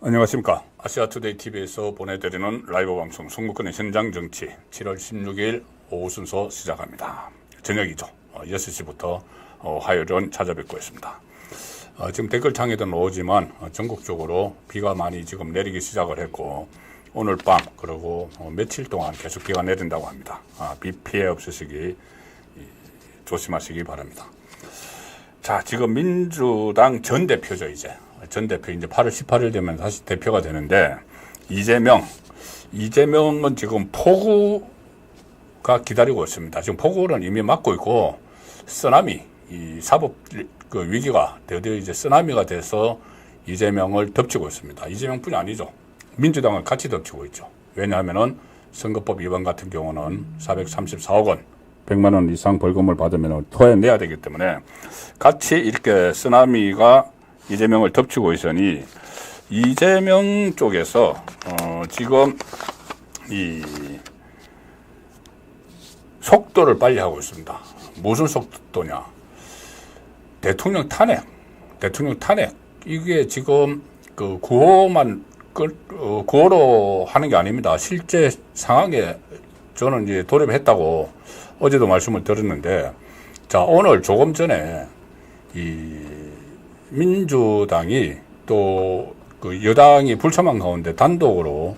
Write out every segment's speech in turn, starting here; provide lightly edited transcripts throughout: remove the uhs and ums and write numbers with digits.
안녕하십니까. 아시아투데이 TV에서 보내드리는 라이브 방송 송국근의 현장정치 7월 16일 오후 순서 시작합니다. 저녁이죠. 6시부터 화요일은 찾아뵙고 있습니다. 지금 댓글창에도 나오지만 전국적으로 비가 많이 지금 내리기 시작을 했고 오늘 밤 그리고 며칠 동안 계속 비가 내린다고 합니다. 비 피해 없으시기 조심하시기 바랍니다. 자, 지금 민주당 전 대표죠, 이제. 전 대표, 이제 8월 18일 되면 다시 대표가 되는데, 이재명은 지금 폭우가 기다리고 있습니다. 지금 폭우는 이미 맞고 있고, 쓰나미, 이 사법 그 위기가 드디어 이제 쓰나미가 돼서 이재명을 덮치고 있습니다. 이재명뿐이 아니죠. 민주당을 같이 덮치고 있죠. 왜냐하면은 선거법 위반 같은 경우는 434억 원, 100만 원 이상 벌금을 받으면 토해내야 되기 때문에 같이 이렇게 쓰나미가 이재명을 덮치고 있으니 이재명 쪽에서 지금 이 속도를 빨리 하고 있습니다. 무슨 속도냐? 대통령 탄핵. 이게 지금 그 구호로 하는 게 아닙니다. 실제 상황에 저는 이제 돌입했다고 어제도 말씀을 드렸는데, 자, 오늘 조금 전에 이 민주당이 또 그 여당이 불참한 가운데 단독으로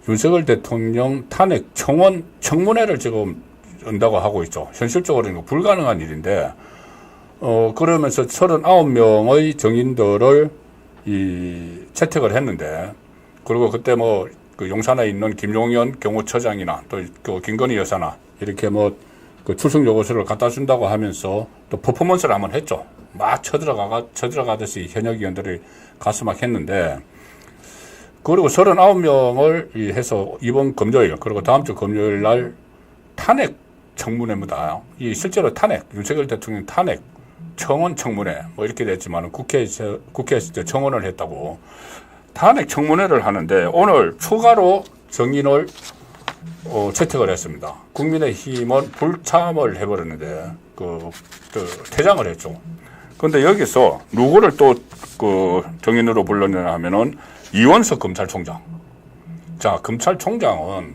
윤석열 대통령 탄핵 청문회를 지금 연다고 하고 있죠. 현실적으로는 불가능한 일인데, 그러면서 39명의 정인들을 채택을 했는데, 그리고 그때 그 용산에 있는 김용현 경호처장이나 또 그 김건희 여사나 이렇게 그 출석 요구서를 갖다 준다고 하면서 또 퍼포먼스를 한번 했죠. 막 쳐들어가듯이 현역 의원들이 가슴막 했는데, 그리고 39명을 해서 이번 금요일, 그리고 다음 주 금요일 날 탄핵 청문회입니다. 이 실제로 윤석열 대통령 탄핵 청원 청문회 이렇게 됐지만 국회에서 청원을 했다고 탄핵 청문회를 하는데 오늘 추가로 정인을 채택을 했습니다. 국민의힘은 불참을 해버렸는데 퇴장을 했죠. 그런데 여기서 누구를 또 정인으로 불렀냐 하면은 이원석 검찰총장. 자, 검찰총장은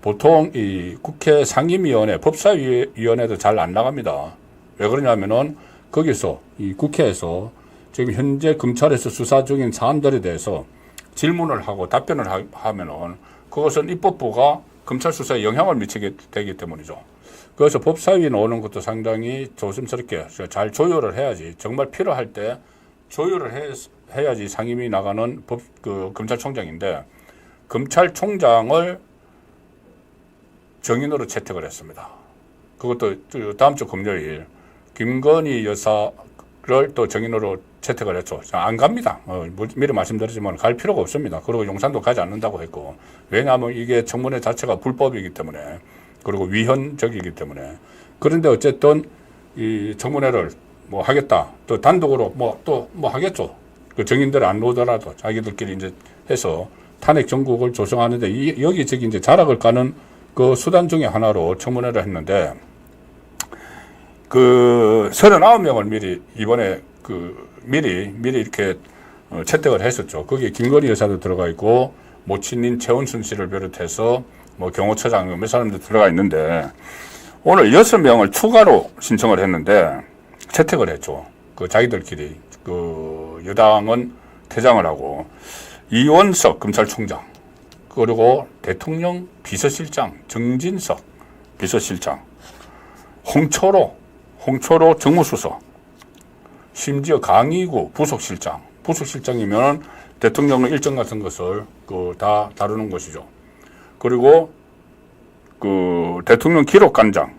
보통 이 국회 상임위원회, 법사위원회도 잘 안 나갑니다. 왜 그러냐면은 거기서 이 국회에서 지금 현재 검찰에서 수사 중인 사안들에 대해서 질문을 하고 답변을 하면은 그것은 입법부가 검찰 수사에 영향을 미치게 되기 때문이죠. 그래서 법사위에 나오는 것도 상당히 조심스럽게 잘 조율을 해야지, 정말 필요할 때 조율을 해야지 상임위 나가는 검찰총장인데, 검찰총장을 정인으로 채택을 했습니다. 그것도 다음 주 금요일 김건희 여사를 또 정인으로 채택을 했죠. 안 갑니다. 미리 말씀드리지만 갈 필요가 없습니다. 그리고 용산도 가지 않는다고 했고, 왜냐하면 이게 청문회 자체가 불법이기 때문에, 그리고 위헌적이기 때문에. 그런데 어쨌든 이 청문회를 하겠다. 또 단독으로 하겠죠. 그 정인들 안 오더라도 자기들끼리 이제 해서 탄핵 정국을 조성하는데, 여기저기 이제 자락을 까는 그 수단 중에 하나로 청문회를 했는데, 39명을 미리 이번에 미리 이렇게 채택을 했었죠. 거기에 김건희 여사도 들어가 있고, 모친인 최은순 씨를 비롯해서 경호처장 몇 사람들 들어가 있는데, 오늘 6명을 추가로 신청을 했는데 채택을 했죠. 자기들끼리 여당은 퇴장을 하고, 이원석 검찰총장, 그리고 대통령 비서실장 정진석 비서실장, 홍초로 정무수석, 심지어 강희구 부속실장이면 대통령 일정 같은 것을 다 다루는 것이죠. 그리고 대통령 기록관장,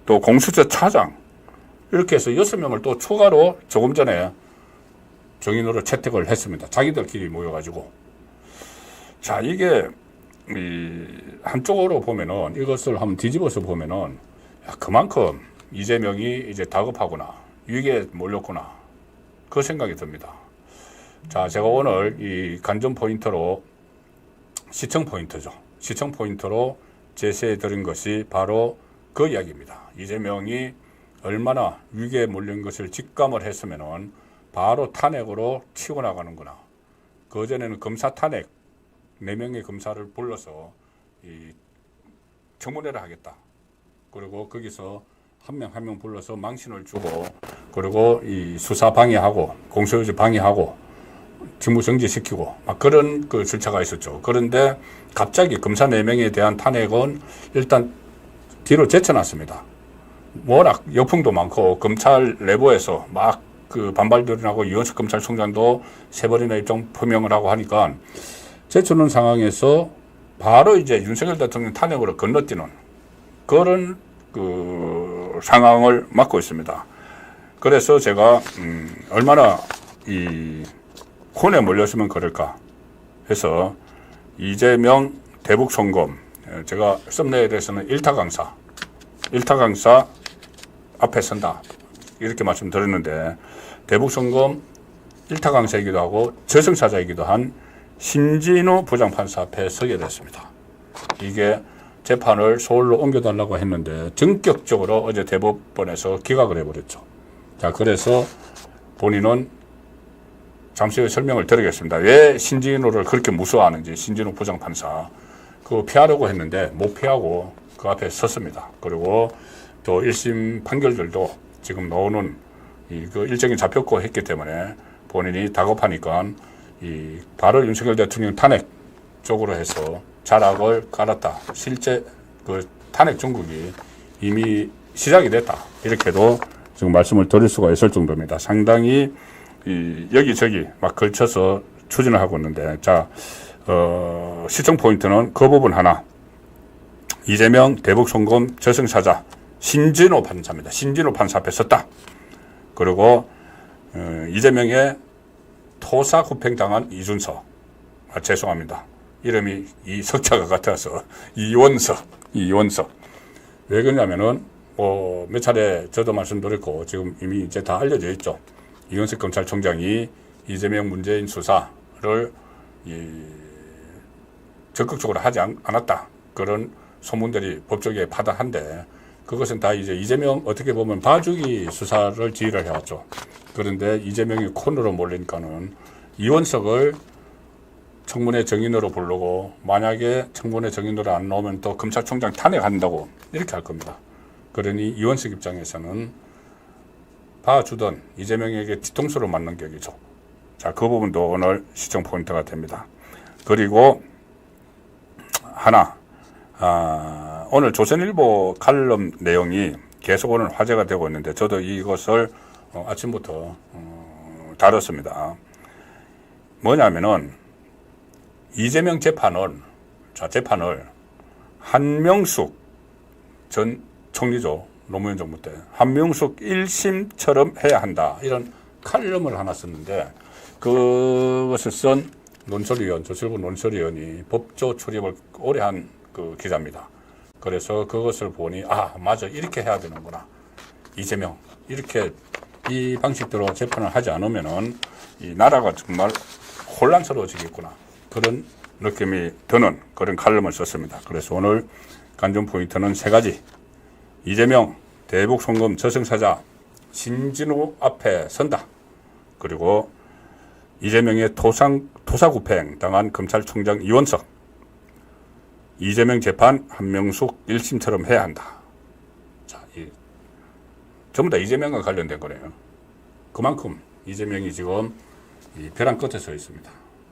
또 공수처 차장, 이렇게 해서 6명을 또 추가로 조금 전에 정인으로 채택을 했습니다. 자기들끼리 모여가지고. 자, 이게 한쪽으로 보면은, 이것을 한번 뒤집어서 보면은, 그만큼 이재명이 이제 다급하구나, 위기에 몰렸구나, 그 생각이 듭니다. 자, 제가 오늘 이 관전 포인트로, 시청 포인트로 제시해 드린 것이 바로 그 이야기입니다. 이재명이 얼마나 위기에 몰린 것을 직감을 했으면은 바로 탄핵으로 치고 나가는구나. 그전에는 검사 탄핵 4명의 검사를 불러서 이 청문회를 하겠다. 그리고 거기서 한 명 한 명 불러서 망신을 주고, 그리고 이 수사 방해하고 공소유지 방해하고 직무 정지시키고 막 그런 그 절차가 있었죠. 그런데 갑자기 검사 4명에 대한 탄핵은 일단 뒤로 제쳐놨습니다. 워낙 역풍도 많고 검찰 내부에서 막 그 반발들이 나고 이원석 검찰총장도 3번이나 입장 표명을 하고 하니까 제쳐놓은 상황에서 바로 이제 윤석열 대통령 탄핵으로 건너뛰는 그런 그 상황을 맞고 있습니다. 그래서 제가 얼마나 이 혼에 몰렸으면 그럴까 해서 이재명 대북 송금, 제가 썸네일에서는 일타 강사 앞에 선다 이렇게 말씀드렸는데, 대북 송금 일타 강사이기도 하고 저승사자이기도 한 신진우 부장판사 앞에 서게 됐습니다. 이게 재판을 서울로 옮겨달라고 했는데 전격적으로 어제 대법원에서 기각을 해버렸죠. 자, 그래서 본인은 잠시 후에 설명을 드리겠습니다. 왜 신진우를 그렇게 무서워하는지. 신진우 부장판사 그거 피하려고 했는데 못 피하고 그 앞에 섰습니다. 그리고 또 1심 판결들도 지금 나오는 그 일정이 잡혔고 했기 때문에 본인이 다급하니까 이 바로 윤석열 대통령 탄핵 쪽으로 해서 자락을 깔았다. 실제 그 탄핵 정국이 이미 시작이 됐다. 이렇게도 지금 말씀을 드릴 수가 있을 정도입니다. 상당히 여기저기 막 걸쳐서 추진을 하고 있는데, 자, 시청 포인트는 그 부분 하나. 이재명 대북 송금 저승사자 신진호 판사입니다. 신진호 판사 앞에 섰다. 그리고 이재명의 토사구팽당한 이준석. 죄송합니다. 이름이 이 석자가 같아서 이원석. 왜 그러냐면은 몇 차례 저도 말씀드렸고 지금 이미 이제 다 알려져 있죠. 이원석 검찰총장이 이재명 문재인 수사를 적극적으로 하지 않았다. 그런 소문들이 법조계에 파다한데, 그것은 다 이제 이재명 어떻게 보면 봐주기 수사를 지휘를 해왔죠. 그런데 이재명이 콘으로 몰리니까는 이원석을 청문회 정인으로 부르고, 만약에 청문회 정인으로 안 나오면 또 검찰총장 탄핵한다고 이렇게 할 겁니다. 그러니 이원석 입장에서는 봐주던 이재명에게 뒤통수를 맞는 격이죠. 자, 그 부분도 오늘 시청 포인트가 됩니다. 그리고 하나, 오늘 조선일보 칼럼 내용이 계속 오늘 화제가 되고 있는데, 저도 이것을 아침부터 다뤘습니다. 뭐냐면은 이재명 재판을 한명숙 전 총리죠. 노무현 정부 때 한명숙 1심처럼 해야 한다. 이런 칼럼을 하나 썼는데, 그것을 쓴 논설위원, 조선일보 논설위원이 법조 출입을 오래 한 그 기자입니다. 그래서 그것을 보니, 맞아, 이렇게 해야 되는구나. 이재명 이렇게 이 방식대로 재판을 하지 않으면은 이 나라가 정말 혼란스러워지겠구나. 그런 느낌이 드는 그런 칼럼을 썼습니다. 그래서 오늘 관전 포인트는 3가지. 이재명 대북 송금 저승사자 신진우 앞에 선다. 그리고 이재명의 토사구팽 당한 검찰총장 이원석. 이재명 재판 한명숙 1심처럼 해야 한다. 자, 전부 다 이재명과 관련된 거네요. 그만큼 이재명이 지금 이 벼랑 끝에 서 있습니다.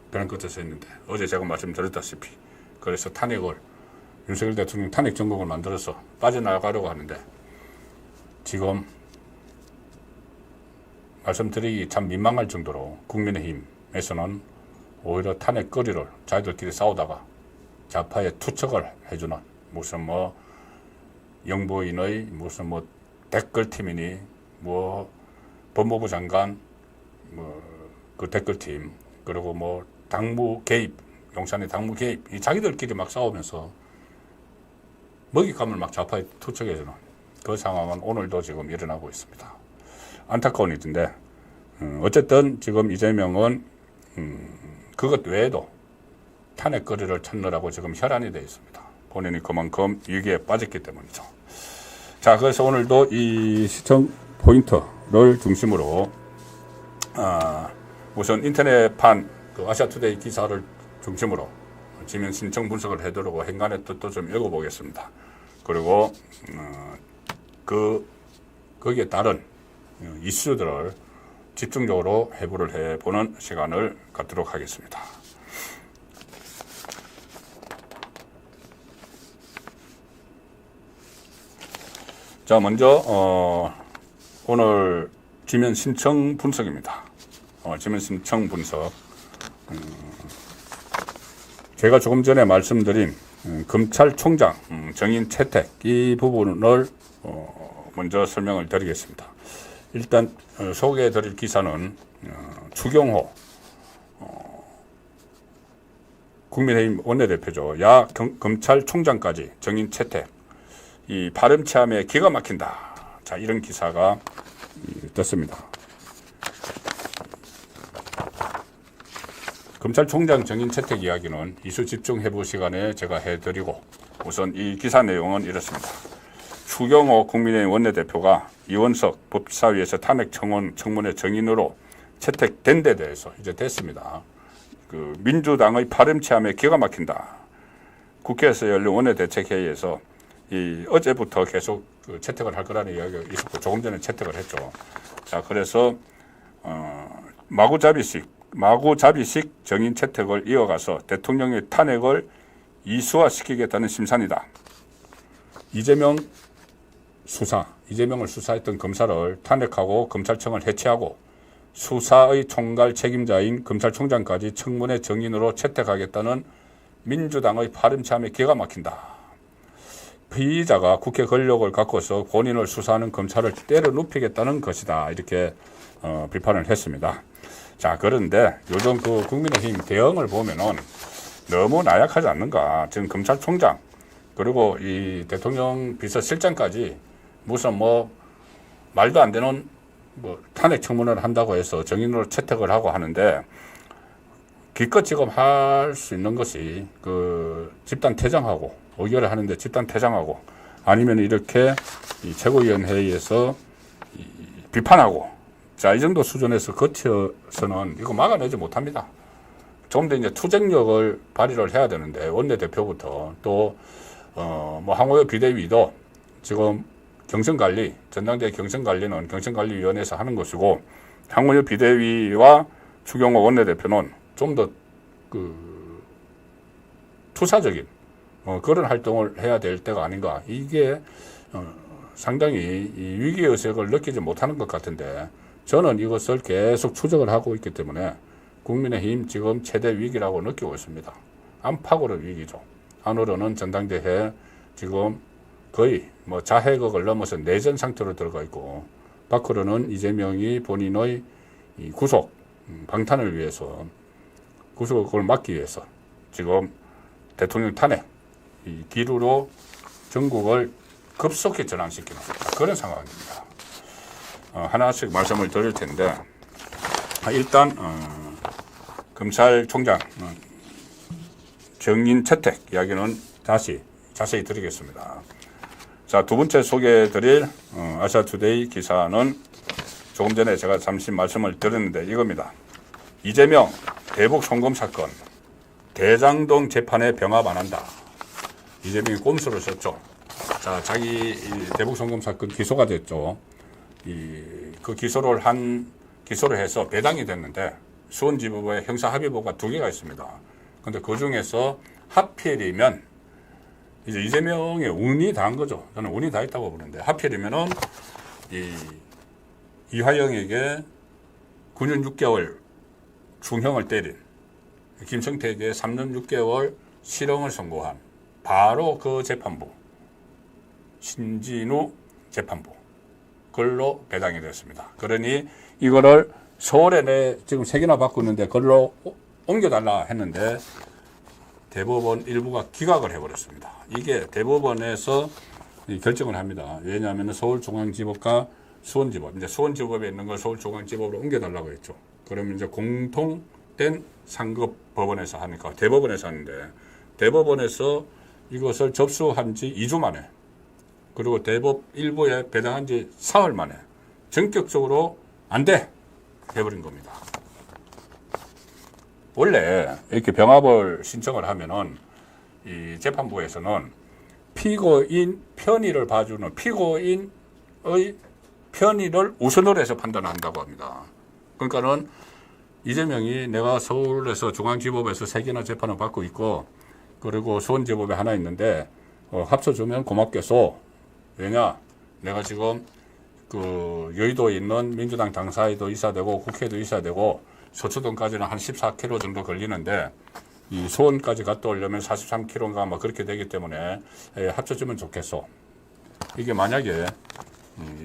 벼랑 끝에 서 있는데, 어제 제가 말씀드렸다시피 그래서 탄핵을, 윤석열 대통령 탄핵 정국을 만들어서 빠져나가려고 하는데, 지금 말씀드리기 참 민망할 정도로 국민의힘에서는 오히려 탄핵 거리를 자기들끼리 싸우다가 좌파에 투척을 해주는, 무슨 뭐 영부인의 무슨 뭐 댓글팀이니 뭐 법무부 장관 그 댓글팀, 그리고 뭐 당무 개입, 용산의 당무 개입, 이 자기들끼리 막 싸우면서 먹잇감을 막 좌파에 투척해주는 그 상황은 오늘도 지금 일어나고 있습니다. 안타까운 일인데, 어쨌든 지금 이재명은 그것 외에도 탄핵거리를 찾느라고 지금 혈안이 되어 있습니다. 본인이 그만큼 위기에 빠졌기 때문이죠. 자, 그래서 오늘도 이 시청 포인트를 중심으로 우선 인터넷판 그 아시아투데이 기사를 중심으로 지면 신청 분석을 해두고 행간의 뜻도 좀 읽어보겠습니다. 그리고 거기에 따른 이슈들을 집중적으로 해부를 해보는 시간을 갖도록 하겠습니다. 자, 먼저 오늘 지면 신청 분석입니다. 지면 신청 분석. 제가 조금 전에 말씀드린 검찰총장 정인 채택 이 부분을 먼저 설명을 드리겠습니다. 일단 소개해 드릴 기사는 추경호 국민의힘 원내대표죠. 검찰총장까지 정인 채택 이 발음체함에 기가 막힌다. 자, 이런 기사가 떴습니다. 검찰총장 정인 채택 이야기는 이슈 집중 해부 시간에 제가 해드리고 우선 이 기사 내용은 이렇습니다. 추경호 국민의힘 원내대표가 이원석 법사위에서 탄핵 청문회 정인으로 채택된 데 대해서 이제 됐습니다. 그 민주당의 발음체함에 기가 막힌다. 국회에서 열린 원내대책회의에서 어제부터 계속 그 채택을 할 거라는 이야기가 있었고 조금 전에 채택을 했죠. 자, 그래서 마구잡이식 정인 채택을 이어가서 대통령의 탄핵을 이수화시키겠다는 심산이다. 이재명을 수사했던 검사를 탄핵하고 검찰청을 해체하고 수사의 총괄 책임자인 검찰총장까지 청문회 정인으로 채택하겠다는 민주당의 발음체함에 기가 막힌다. 피의자가 국회 권력을 갖고서 본인을 수사하는 검찰을 때려 눕히겠다는 것이다. 이렇게 비판을 했습니다. 자, 그런데 요즘 그 국민의힘 대응을 보면은 너무 나약하지 않는가. 지금 검찰총장 그리고 이 대통령 비서실장까지 무슨 말도 안 되는 탄핵 청문회를 한다고 해서 정인으로 채택을 하고 하는데 기껏 지금 할 수 있는 것이 그 집단 퇴장하고 의결을 하는데 집단 퇴장하고 아니면 이렇게 이 최고위원회의에서 비판하고 자, 이 정도 수준에서 거쳐서는 이거 막아내지 못합니다. 좀 더 이제 투쟁력을 발휘를 해야 되는데 원내대표부터 또 황호여 비대위도 지금 경선관리, 전당대회 경선관리는 경선관리위원회에서 하는 것이고 황호여 비대위와 추경호 원내대표는 좀 더 투사적인 그런 활동을 해야 될 때가 아닌가. 이게 상당히 이 위기의식을 느끼지 못하는 것 같은데 저는 이것을 계속 추적을 하고 있기 때문에 국민의힘 지금 최대 위기라고 느끼고 있습니다. 안팎으로 위기죠. 안으로는 전당대회 지금 거의 자해극을 넘어서 내전 상태로 들어가 있고 밖으로는 이재명이 본인의 이 구속 방탄을 위해서 구속을 막기 위해서 지금 대통령 탄핵 이 기류로 전국을 급속히 전환시키는 그런 상황입니다. 하나씩 말씀을 드릴 텐데 일단 검찰총장 정인 채택 이야기는 다시 자세히 드리겠습니다. 자, 두 번째 소개해드릴 아시아투데이 기사는 조금 전에 제가 잠시 말씀을 드렸는데 이겁니다. 이재명 대북 송금 사건 대장동 재판에 병합 안 한다. 이재명이 꼼수를 썼죠. 자, 자기 대북 송금 사건 기소가 됐죠. 그 기소를 해서 배당이 됐는데 수원지법에 형사 합의보가 2개가 있습니다. 근데 그 중에서 하필이면 이제 이재명의 운이 다한 거죠. 저는 운이 다 있다고 보는데 하필이면은 이화영에게 9년 6개월 중형을 때린 김성태에게 3년 6개월 실형을 선고한 바로 그 재판부 신진우 재판부 그걸로 배당이 됐습니다. 그러니 이거를 서울에 지금 3개나 받고 있는데 그걸로 옮겨달라 했는데 대법원 일부가 기각을 해버렸습니다. 이게 대법원에서 결정을 합니다. 왜냐하면 서울중앙지법과 수원지법, 이제 수원지법에 있는 걸 서울중앙지법으로 옮겨달라고 했죠. 그러면 이제 공통된 상급 법원에서 하니까 대법원에서 하는데 대법원에서 이것을 접수한 지 2주 만에 그리고 대법 일부에 배당한 지 사흘 만에 전격적으로 안 돼! 해버린 겁니다. 원래 이렇게 병합을 신청을 하면은 이 재판부에서는 피고인 편의를 봐주는 피고인의 편의를 우선으로 해서 판단한다고 합니다. 그러니까는 이재명이 내가 서울에서 중앙지법에서 3개나 재판을 받고 있고 그리고 수원지법에 하나 있는데 합쳐주면 고맙겠소. 왜냐? 내가 지금 그 여의도에 있는 민주당 당사에도 있어야 되고 국회에도 있어야 되고 서초동까지는 한 14km 정도 걸리는데 이 수원까지 갔다 오려면 43km인가 뭐 그렇게 되기 때문에 합쳐주면 좋겠소. 이게 만약에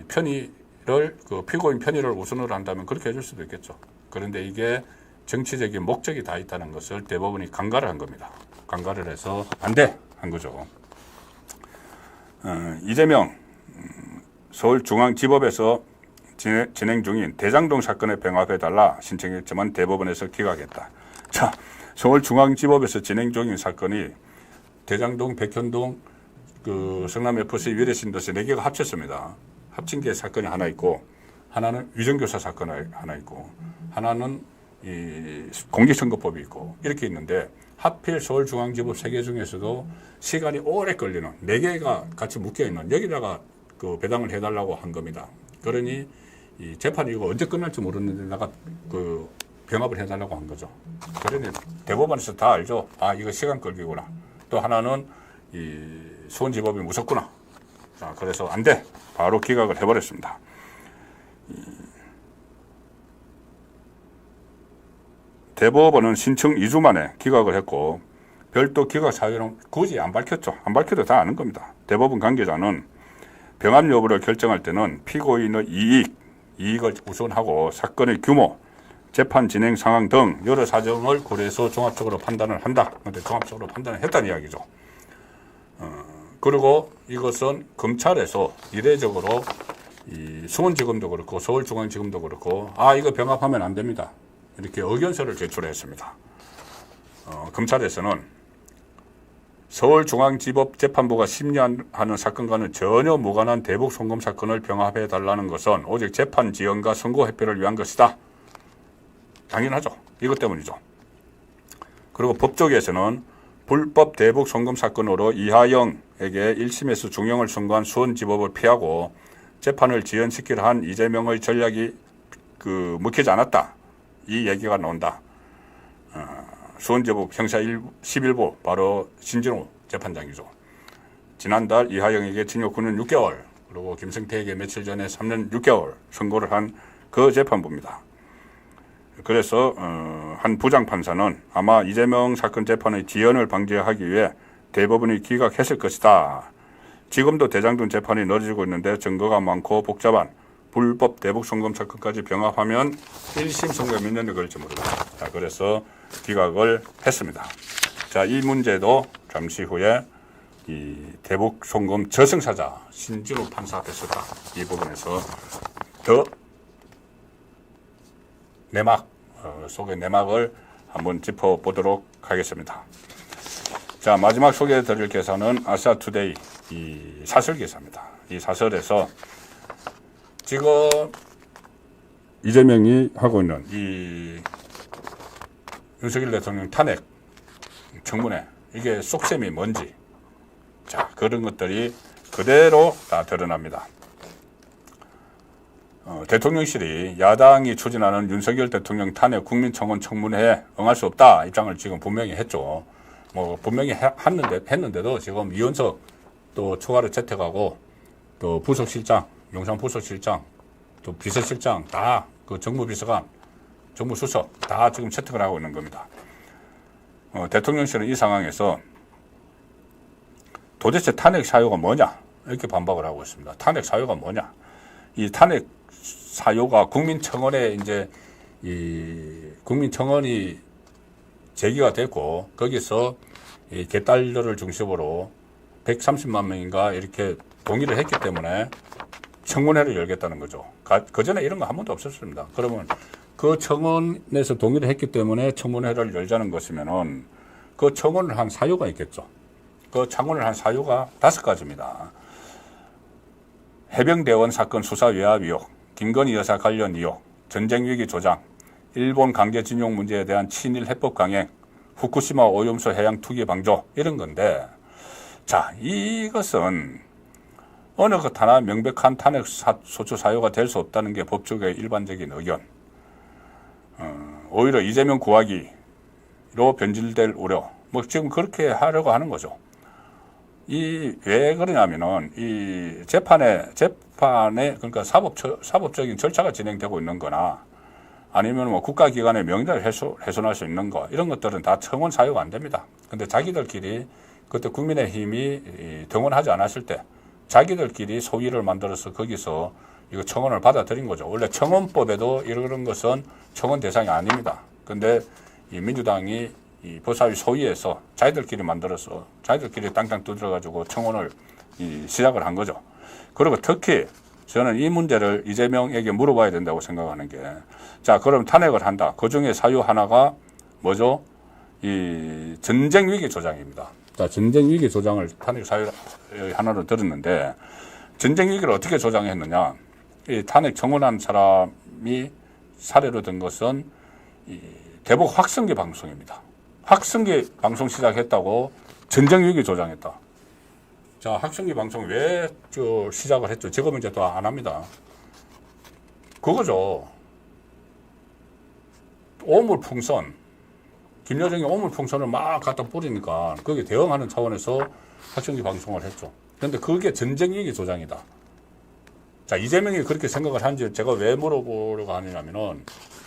편의를 그 피고인 편의를 우선으로 한다면 그렇게 해줄 수도 있겠죠. 그런데 이게 정치적인 목적이 다 있다는 것을 대법원이 간과를 한 겁니다. 간과를 해서 안 돼! 한 거죠. 이재명 서울중앙지법에서 진행 중인 대장동 사건에 병합해달라 신청했지만 대법원에서 기각했다. 자, 서울중앙지법에서 진행 중인 사건이 대장동, 백현동, 그 성남FC 위례신도시 4개가 합쳤습니다. 합친 게 사건이 하나 있고 하나는 위정교사 사건이 하나 있고 하나는 이 공직선거법이 있고 이렇게 있는데 하필 서울중앙지법 3개 중에서도 시간이 오래 걸리는 4개가 같이 묶여있는 여기다가 그 배당을 해달라고 한 겁니다. 그러니 이 재판이 이거 언제 끝날지 모르는데 내가 그 병합을 해달라고 한 거죠. 그러니 대법원에서 다 알죠. 아, 이거 시간 끌기구나. 또 하나는 이 수원지법이 무섭구나. 자, 그래서 안 돼. 바로 기각을 해버렸습니다. 대법원은 신청 2주 만에 기각을 했고 별도 기각 사유는 굳이 안 밝혔죠. 안 밝혀도 다 아는 겁니다. 대법원 관계자는 병합 여부를 결정할 때는 피고인의 이익을 우선하고 사건의 규모, 재판 진행 상황 등 여러 사정을 고려해서 종합적으로 판단을 한다. 그런데 종합적으로 판단을 했다는 이야기죠. 그리고 이것은 검찰에서 이례적으로 이 수원지검도 그렇고 서울중앙지검도 그렇고 아, 이거 병합하면 안 됩니다. 이렇게 의견서를 제출했습니다. 검찰에서는 서울중앙지법 재판부가 심리하는 사건과는 전혀 무관한 대북 송금 사건을 병합해달라는 것은 오직 재판 지연과 선고 회피를 위한 것이다. 당연하죠. 이것 때문이죠. 그리고 법조계에서는 불법 대북 송금 사건으로 이하영에게 1심에서 중형을 선고한 수원지법을 피하고 재판을 지연시키려 한 이재명의 전략이 먹히지 않았다. 이 얘기가 나온다. 수원지법 형사 11부 바로 신진호 재판장이죠. 지난달 이하영에게 징역 9년 6개월 그리고 김성태에게 며칠 전에 3년 6개월 선고를 한 그 재판부입니다. 그래서 한 부장판사는 아마 이재명 사건 재판의 지연을 방지하기 위해 대법원이 기각했을 것이다. 지금도 대장동 재판이 늦어지고 있는데 증거가 많고 복잡한 불법 대북 송금 사건까지 병합하면 1심 선고에 몇 년이 걸릴지 모른다. 자, 그래서 기각을 했습니다. 자, 이 문제도 잠시 후에 이 대북 송금 저승사자 신진호 판사 앞에 서다 이 부분에서 더 내막 속의 내막을 한번 짚어보도록 하겠습니다. 자, 마지막 소개해드릴 기사는 아시아투데이 이 사설 기사입니다. 이 사설에서 지금 이재명이 하고 있는 이 윤석열 대통령 탄핵 청문회 이게 속셈이 뭔지 자, 그런 것들이 그대로 다 드러납니다. 대통령실이 야당이 추진하는 윤석열 대통령 탄핵 국민청원 청문회에 응할 수 없다 입장을 지금 분명히 했죠. 뭐 분명히 했는데도 지금 이원석 또 추가로 채택하고 또 부속실장, 용산 부속실장, 또 비서실장 다 그 정무비서관, 정무수석 다 지금 채택을 하고 있는 겁니다. 대통령실은 이 상황에서 도대체 탄핵 사유가 뭐냐 이렇게 반박을 하고 있습니다. 탄핵 사유가 뭐냐? 이 탄핵 사유가 국민청원에 이제 이 국민청원이 제기가 됐고 거기서 이 개딸들을 중심으로 130만 명인가 이렇게 동의를 했기 때문에 청문회를 열겠다는 거죠. 그 전에 이런 거 한 번도 없었습니다. 그러면 그 청원에서 동의를 했기 때문에 청문회를 열자는 것이면은 그 청원을 한 사유가 있겠죠. 그 청원을 한 사유가 5가지입니다. 해병대원 사건 수사 외압 의혹, 김건희 여사 관련 의혹, 전쟁위기 조장, 일본 강제징용 문제에 대한 친일 해법 강행, 후쿠시마 오염수 해양 투기 방조 이런 건데, 자, 이것은 어느 것 하나 명백한 탄핵 소추 사유가 될 수 없다는 게 법조계의 일반적인 의견. 오히려 이재명 구하기로 변질될 우려. 뭐 지금 그렇게 하려고 하는 거죠. 왜 그러냐면은 이 재판에 그러니까 사법적인 절차가 진행되고 있는 거나 아니면 뭐 국가기관의 명예를 훼손할 수 있는 거, 이런 것들은 다 청원 사유가 안 됩니다. 근데 자기들끼리 그때 국민의힘이 등원하지 않았을 때 자기들끼리 소위를 만들어서 거기서 이거 청원을 받아들인 거죠. 원래 청원법에도 이런 것은 청원 대상이 아닙니다. 근데 이 민주당이 이 법사위 소위에서 자기들끼리 만들어서 자기들끼리 땅땅 두드려가지고 청원을 시작을 한 거죠. 그리고 특히 저는 이 문제를 이재명에게 물어봐야 된다고 생각하는 게, 자, 그럼 탄핵을 한다. 그 중에 사유 하나가 뭐죠? 이 전쟁 위기 조장입니다. 자, 전쟁 위기 조장을 탄핵 사유 하나로 들었는데, 전쟁 위기를 어떻게 조장했느냐? 이 탄핵 청원한 사람이 사례로 든 것은 이 대북 확성기 방송입니다. 확성기 방송 시작했다고 전쟁 위기 조장했다. 자, 확성기 방송 왜 시작을 했죠? 지금은 이제 또 안 합니다. 그거죠. 오물풍선, 김여정이 오물풍선을 막 갖다 뿌리니까 거기에 대응하는 차원에서 확성기 방송을 했죠. 그런데 그게 전쟁 위기 조장이다. 자, 이재명이 그렇게 생각을 한지 제가 왜 물어보려고 하냐면은,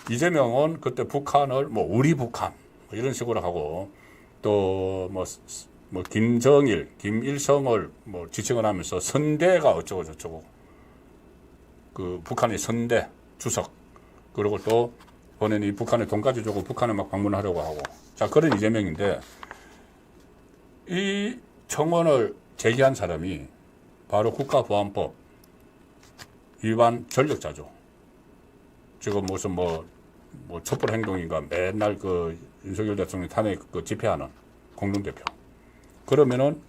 이재명은 그때 북한을 뭐 우리 북한 뭐 이런 식으로 하고, 또 뭐 김정일, 김일성을 뭐 지칭을 하면서 선대가 어쩌고 저쩌고, 그 북한의 선대 주석, 그리고 또 본인이 북한에 돈까지 주고 북한에 막 방문하려고 하고, 자, 그런 이재명인데, 이 청원을 제기한 사람이 바로 국가보안법 위반 전력자죠. 지금 무슨 뭐 촛불 행동인가 맨날 그 윤석열 대통령 탄핵 그 집회하는 공동대표. 그러면은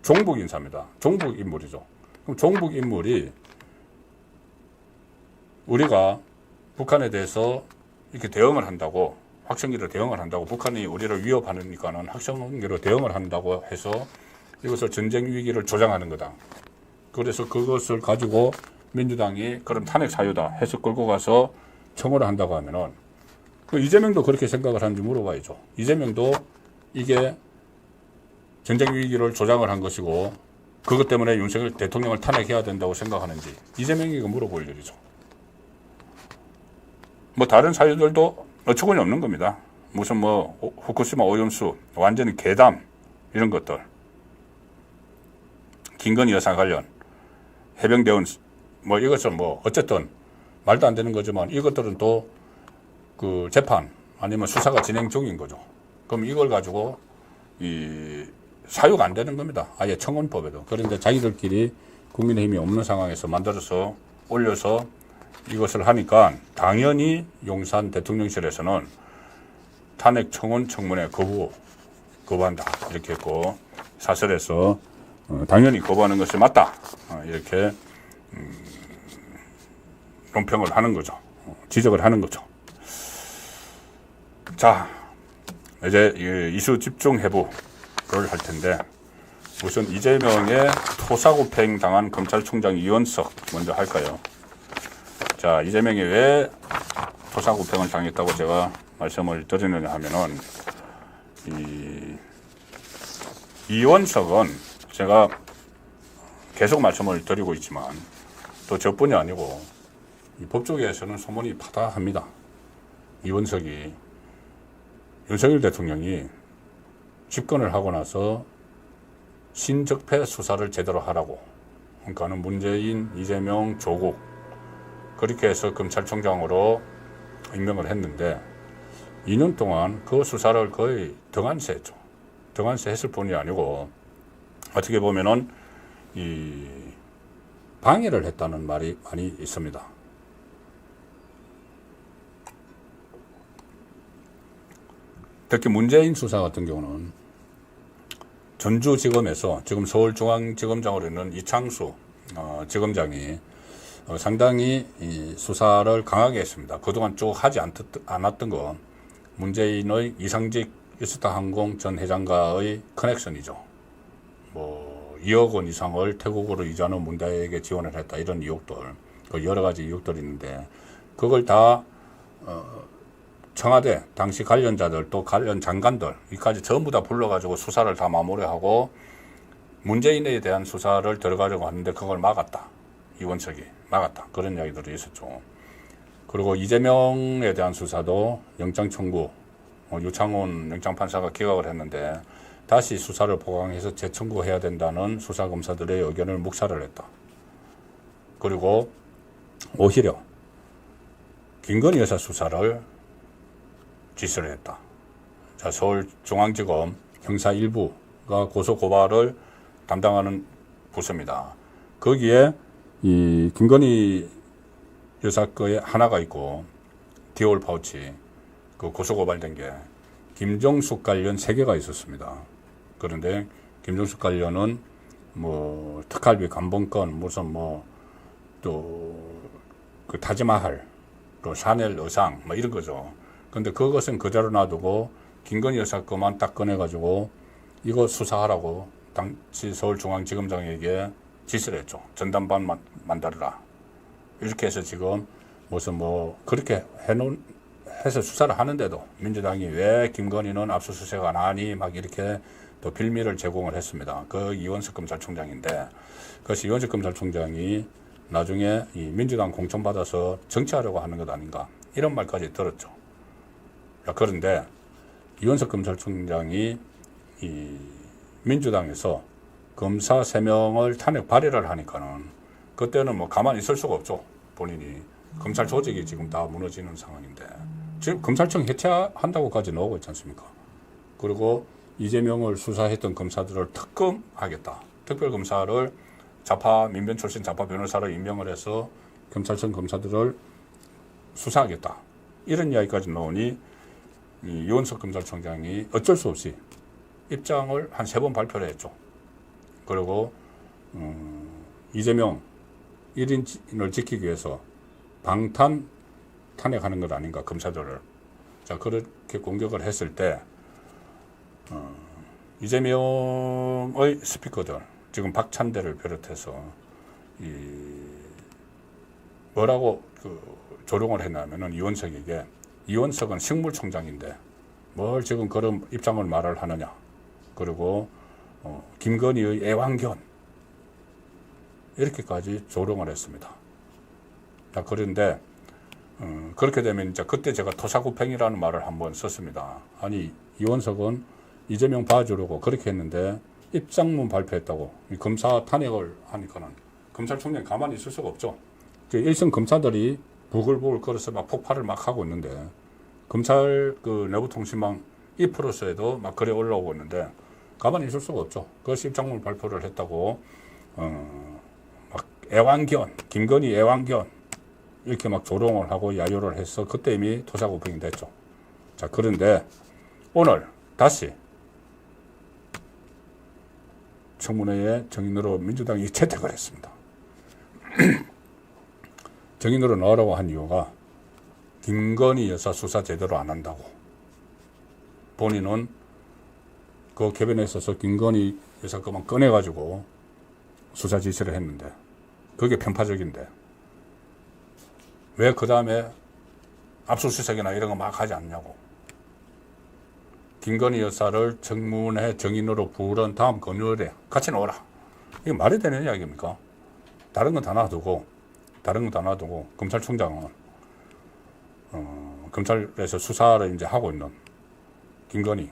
종북 인사입니다. 종북 인물이죠. 그럼 종북 인물이 우리가 북한에 대해서 이렇게 대응을 한다고, 확성기로 대응을 한다고, 북한이 우리를 위협하니까는 확성기로 대응을 한다고 해서 이것을 전쟁 위기를 조장하는 거다. 그래서 그것을 가지고 민주당이 그럼 탄핵 사유다 해서 끌고 가서 청원을 한다고 하면은, 그 이재명도 그렇게 생각을 하는지 물어봐야죠. 이재명도 이게 전쟁 위기를 조장을 한 것이고 그것 때문에 윤석열 대통령을 탄핵해야 된다고 생각하는지 이재명이가 물어볼 일이죠. 뭐 다른 사유들도 어처구니 없는 겁니다. 무슨 뭐 후쿠시마 오염수 완전히 괴담 이런 것들, 김건희 여사 관련 해병대원 뭐 이것은 뭐 어쨌든 말도 안 되는 거지만 이것들은 또 그 재판 아니면 수사가 진행 중인 거죠. 그럼 이걸 가지고 이 사유가 안 되는 겁니다. 아예 청원법에도. 그런데 자기들끼리 국민의힘이 없는 상황에서 만들어서 올려서 이것을 하니까 당연히 용산 대통령실에서는 탄핵 청원 청문회 거부한다 이렇게 했고, 사설에서 당연히 거부하는 것이 맞다 이렇게 논평을 하는 거죠. 지적을 하는 거죠. 자, 이제 이슈 집중 해부를 할 텐데, 우선 이재명의 토사구팽 당한 검찰총장 이원석 먼저 할까요? 자, 이재명이 왜 토사구팽을 당했다고 제가 말씀을 드리느냐 하면은, 이원석은 제가 계속 말씀을 드리고 있지만 또 저뿐이 아니고 이 법조계에서는 소문이 파다합니다. 이원석이 윤석열 대통령이 집권을 하고 나서 신적폐 수사를 제대로 하라고, 그러니까는 문재인, 이재명, 조국 그렇게 해서 검찰총장으로 임명을 했는데 2년 동안 그 수사를 거의 등한시했죠. 등한시 했을 뿐이 아니고 어떻게 보면은 이 방해를 했다는 말이 많이 있습니다. 특히 문재인 수사 같은 경우는 전주지검에서 지금 서울중앙지검장으로 있는 이창수 지검장이 상당히 이 수사를 강하게 했습니다. 그동안 쭉 하지 않았던 건 문재인의 이상직 이스타항공 전 회장과의 커넥션이죠. 뭐 2억 원 이상을 태국으로 이주하는 문대에게 지원을 했다, 이런 의혹들, 여러 가지 의혹들이 있는데, 그걸 다 청와대 당시 관련자들 또 관련 장관들 이까지 전부 다 불러가지고 수사를 다 마무리하고 문재인에 대한 수사를 들어가려고 하는데 그걸 막았다. 이원석이 막았다. 그런 이야기들이 있었죠. 그리고 이재명에 대한 수사도 영장 청구, 유창훈 영장판사가 기각을 했는데 다시 수사를 보강해서 재청구해야 된다는 수사검사들의 의견을 묵살을 했다. 그리고 오히려 김건희 여사 수사를 지시를 했다. 자, 서울중앙지검 형사 1부가 고소고발을 담당하는 부서입니다. 거기에 이 김건희 여사 거에 하나가 있고, 디올 파우치, 그 고소고발된 게 김정숙 관련 3개가 있었습니다. 그런데 김정숙 관련은 뭐 특활비 감봉권, 무슨 뭐 또 그 타지마할, 또 샤넬 의상 뭐 이런 거죠. 근데 그것은 그대로 놔두고 김건희 여사 거만 딱 꺼내가지고 이거 수사하라고 당시 서울중앙지검장에게 지시를 했죠. 전담반 만들어라. 이렇게 해서 지금 무슨 뭐 그렇게 해서 수사를 하는데도 민주당이 왜 김건희는 압수수색 안 하니 막 이렇게 또 빌미를 제공을 했습니다. 그 이원석 검찰총장인데, 그것이 이원석 검찰총장이 나중에 이 민주당 공천받아서 정치하려고 하는 것 아닌가, 이런 말까지 들었죠. 자, 그런데 이원석 검찰총장이 이 민주당에서 검사 3명을 탄핵 발의를 하니까는 그때는 뭐 가만히 있을 수가 없죠. 본인이 검찰 조직이 지금 다 무너지는 상황인데 지금 검찰청 해체한다고까지 나오고 있지 않습니까? 그리고 이재명을 수사했던 검사들을 특검하겠다. 특별검사를 민변 출신 좌파 변호사를 임명을 해서 검찰청 검사들을 수사하겠다. 이런 이야기까지 나오니 이원석 검찰총장이 어쩔 수 없이 입장을 한 3번 발표를 했죠. 그리고 이재명 1인을 지키기 위해서 탄핵하는 것 아닌가, 검사들을. 자, 그렇게 공격을 했을 때 이재명의 스피커들, 지금 박찬대를 비롯해서 뭐라고 조롱을 했냐면은 이원석에게, 이원석은 식물총장인데 뭘 지금 그런 입장을 말을 하느냐. 그리고 김건희의 애완견, 이렇게까지 조롱을 했습니다. 자, 그런데 그렇게 되면 이제 그때 제가 토사구팽이라는 말을 한번 썼습니다. 아니, 이원석은 이재명 봐주려고 그렇게 했는데 입장문 발표했다고 검사 탄핵을 하니까는 검찰총장이 가만히 있을 수가 없죠. 일선 검사들이 부글부글 끓어서 막 폭발을 막 하고 있는데, 검찰 그 내부통신망 이프로스에도 막 글에 올라오고 있는데 가만히 있을 수가 없죠. 그것이 입장문 발표를 했다고 막 애완견, 김건희 애완견 이렇게 막 조롱을 하고 야유를 해서 그때 이미 토사구팽이 됐죠. 자, 그런데 오늘 다시 청문회에 정인으로 민주당이 채택을 했습니다. 정인으로 나오라고 한 이유가 김건희 여사 수사 제대로 안 한다고. 본인은 그 개변에 있어서 김건희 여사 것만 꺼내가지고 수사 지시를 했는데 그게 편파적인데 왜 그 다음에 압수수색이나 이런 거 막 하지 않냐고. 김건희 여사를 청문회 정인으로 부른 다음 금요일에 같이 나오라. 이게 말이 되는 이야기입니까? 다른 건 다 놔두고 검찰총장은 검찰에서 수사를 이제 하고 있는 김건희,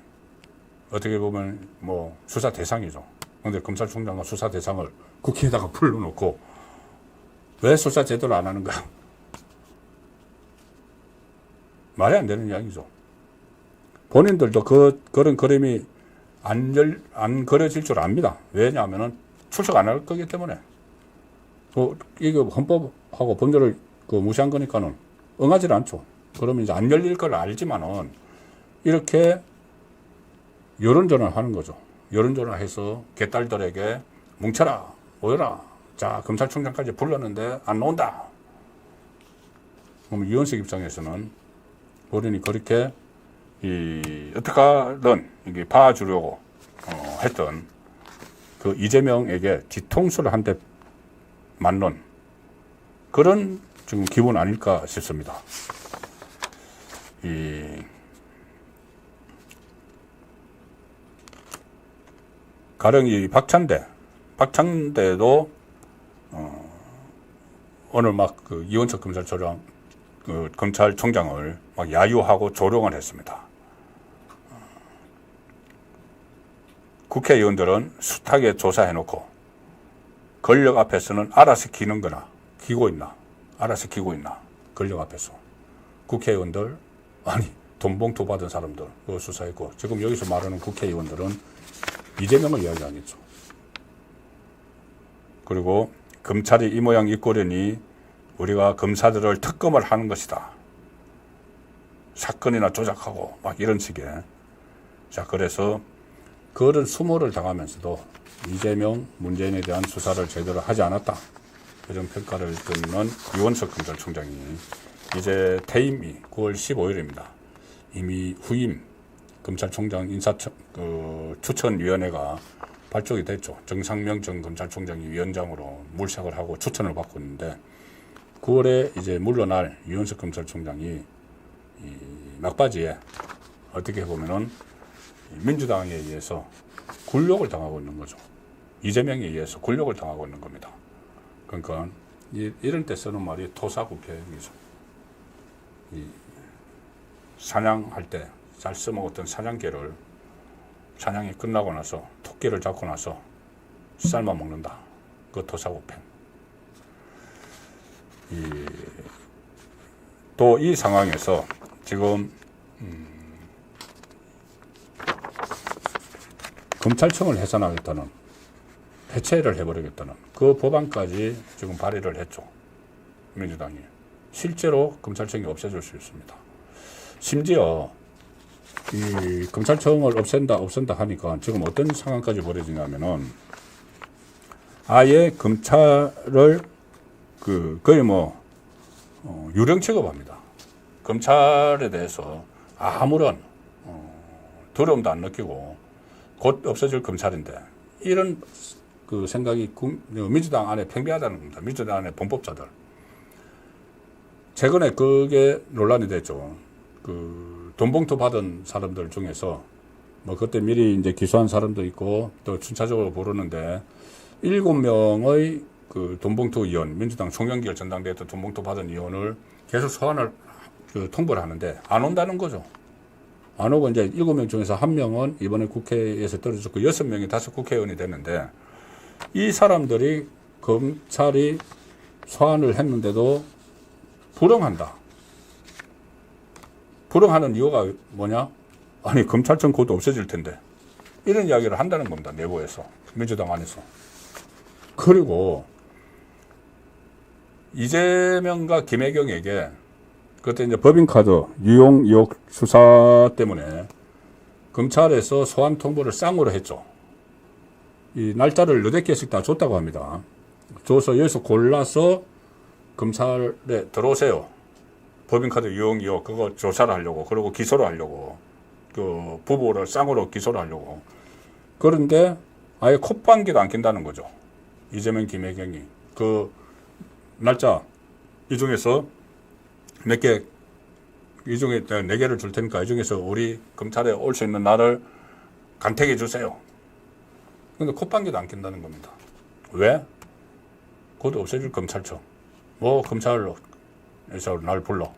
어떻게 보면 뭐 수사 대상이죠. 그런데 검찰총장은 수사 대상을 국회에다가 불러놓고 왜 수사 제대로 안 하는가? 말이 안 되는 이야기죠. 본인들도 그런 그림이 안 그려질 줄 압니다. 왜냐하면 출석 안 할 거기 때문에. 이게 헌법하고 법률을 무시한 거니까는 응하지 않죠. 그러면 이제 안 열릴 걸 알지만은 이렇게 여론전을 하는 거죠. 여론전을 해서 개딸들에게 뭉쳐라, 모여라, 자, 검찰총장까지 불렀는데 안 나온다. 그럼 이원석 입장에서는 본인이 그렇게 어떻게든 이게 봐주려고 했던 그 이재명에게 뒤통수를 한 대 맞는 그런 지금 기분 아닐까 싶습니다. 가령 이 박찬대도 오늘 막 그 이원석 검찰총장을 막 야유하고 조롱을 했습니다. 국회의원들은 숱하게 조사해놓고 권력 앞에서는 알아서 기는 거나 기고 있나 알아서 기고 있나 권력 앞에서 국회의원들 아니 돈봉투 받은 사람들 그거 수사했고 지금 여기서 말하는 국회의원들은 이재명을 이야기하겠죠. 그리고 검찰이 이 모양 이 꼴이니 우리가 검사들을 특검을 하는 것이다. 사건이나 조작하고 막 이런 식의. 자, 그래서 그런 수모를 당하면서도 이재명, 문재인에 대한 수사를 제대로 하지 않았다. 이런 평가를 듣는 이원석 검찰총장이 이제 퇴임이 9월 15일입니다. 이미 후임 검찰총장 추천위원회가 발족이 됐죠. 정상명 전 검찰총장이 위원장으로 물색을 하고 추천을 받고 있는데 9월에 이제 물러날 이원석 검찰총장이 이 막바지에 어떻게 보면은 민주당에 의해서 굴욕을 당하고 있는 거죠. 이재명에 의해서 굴욕을 당하고 있는 겁니다. 그러니까 이런 때 쓰는 말이 토사구팽이죠. 사냥할 때 잘 써먹었던 사냥개를 사냥이 끝나고 나서 토끼를 잡고 나서 삶아 먹는다. 그 토사구팽. 또 이 상황에서 지금 검찰청을 해산하겠다는 해체를 해버리겠다는 그 법안까지 지금 발의를 했죠. 민주당이. 실제로 검찰청이 없애질 수 있습니다. 심지어 이 검찰청을 없앤다 하니까 지금 어떤 상황까지 벌어지냐면은 아예 검찰을 거의 뭐 유령 취급합니다. 검찰에 대해서 아무런 두려움도 안 느끼고 곧 없어질 검찰인데 이런 그 생각이 민주당 안에 팽배하다는 겁니다. 민주당 안에 범법자들. 최근에 그게 논란이 됐죠. 돈봉투 받은 사람들 중에서 뭐 그때 미리 이제 기소한 사람도 있고 또 순차적으로 부르는데 7명의 그 돈봉투 의원, 민주당 송영길 전당대회 때 돈봉투 받은 의원을 계속 소환을 통보를 하는데 안 온다는 거죠. 안 오고 이제 7명 중에서 1명은 이번에 국회에서 떨어졌고 6명이 다시 국회의원이 됐는데 이 사람들이 검찰이 소환을 했는데도 불응한다. 불응하는 이유가 뭐냐? 아니 검찰청 곧 없어질 텐데 이런 이야기를 한다는 겁니다. 내부에서 민주당 안에서. 그리고 이재명과 김혜경에게 그때 이제 법인카드 유용 의혹 수사 때문에 검찰에서 소환 통보를 쌍으로 했죠. 이 날짜를 8개씩 다 줬다고 합니다. 줘서 여기서 골라서 검찰에 들어오세요. 법인카드 유용 의혹 그거 조사를 하려고 그리고 기소를 하려고 그 부부를 쌍으로 기소를 하려고. 그런데 아예 콧방귀도 안 낀다는 거죠. 이재명 김혜경이 그 날짜 이 중에서 몇 개, 이 중에 4개를 줄 테니까 이 중에서 우리 검찰에 올 수 있는 날을 간택해 주세요. 근데 콧방귀도 안 낀다는 겁니다. 왜? 곧 없어질 검찰청. 뭐 검찰에서 날 불러.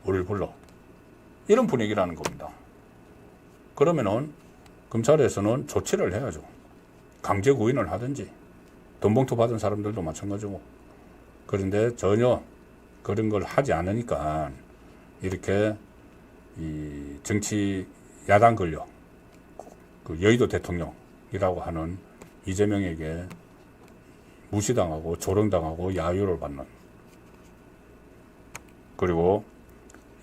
우리를 불러. 이런 분위기라는 겁니다. 그러면은 검찰에서는 조치를 해야죠. 강제 구인을 하든지 돈봉투 받은 사람들도 마찬가지고. 그런데 전혀 그런 걸 하지 않으니까 이렇게 이 정치 야당 권력, 그 여의도 대통령이라고 하는 이재명에게 무시당하고 조롱당하고 야유를 받는, 그리고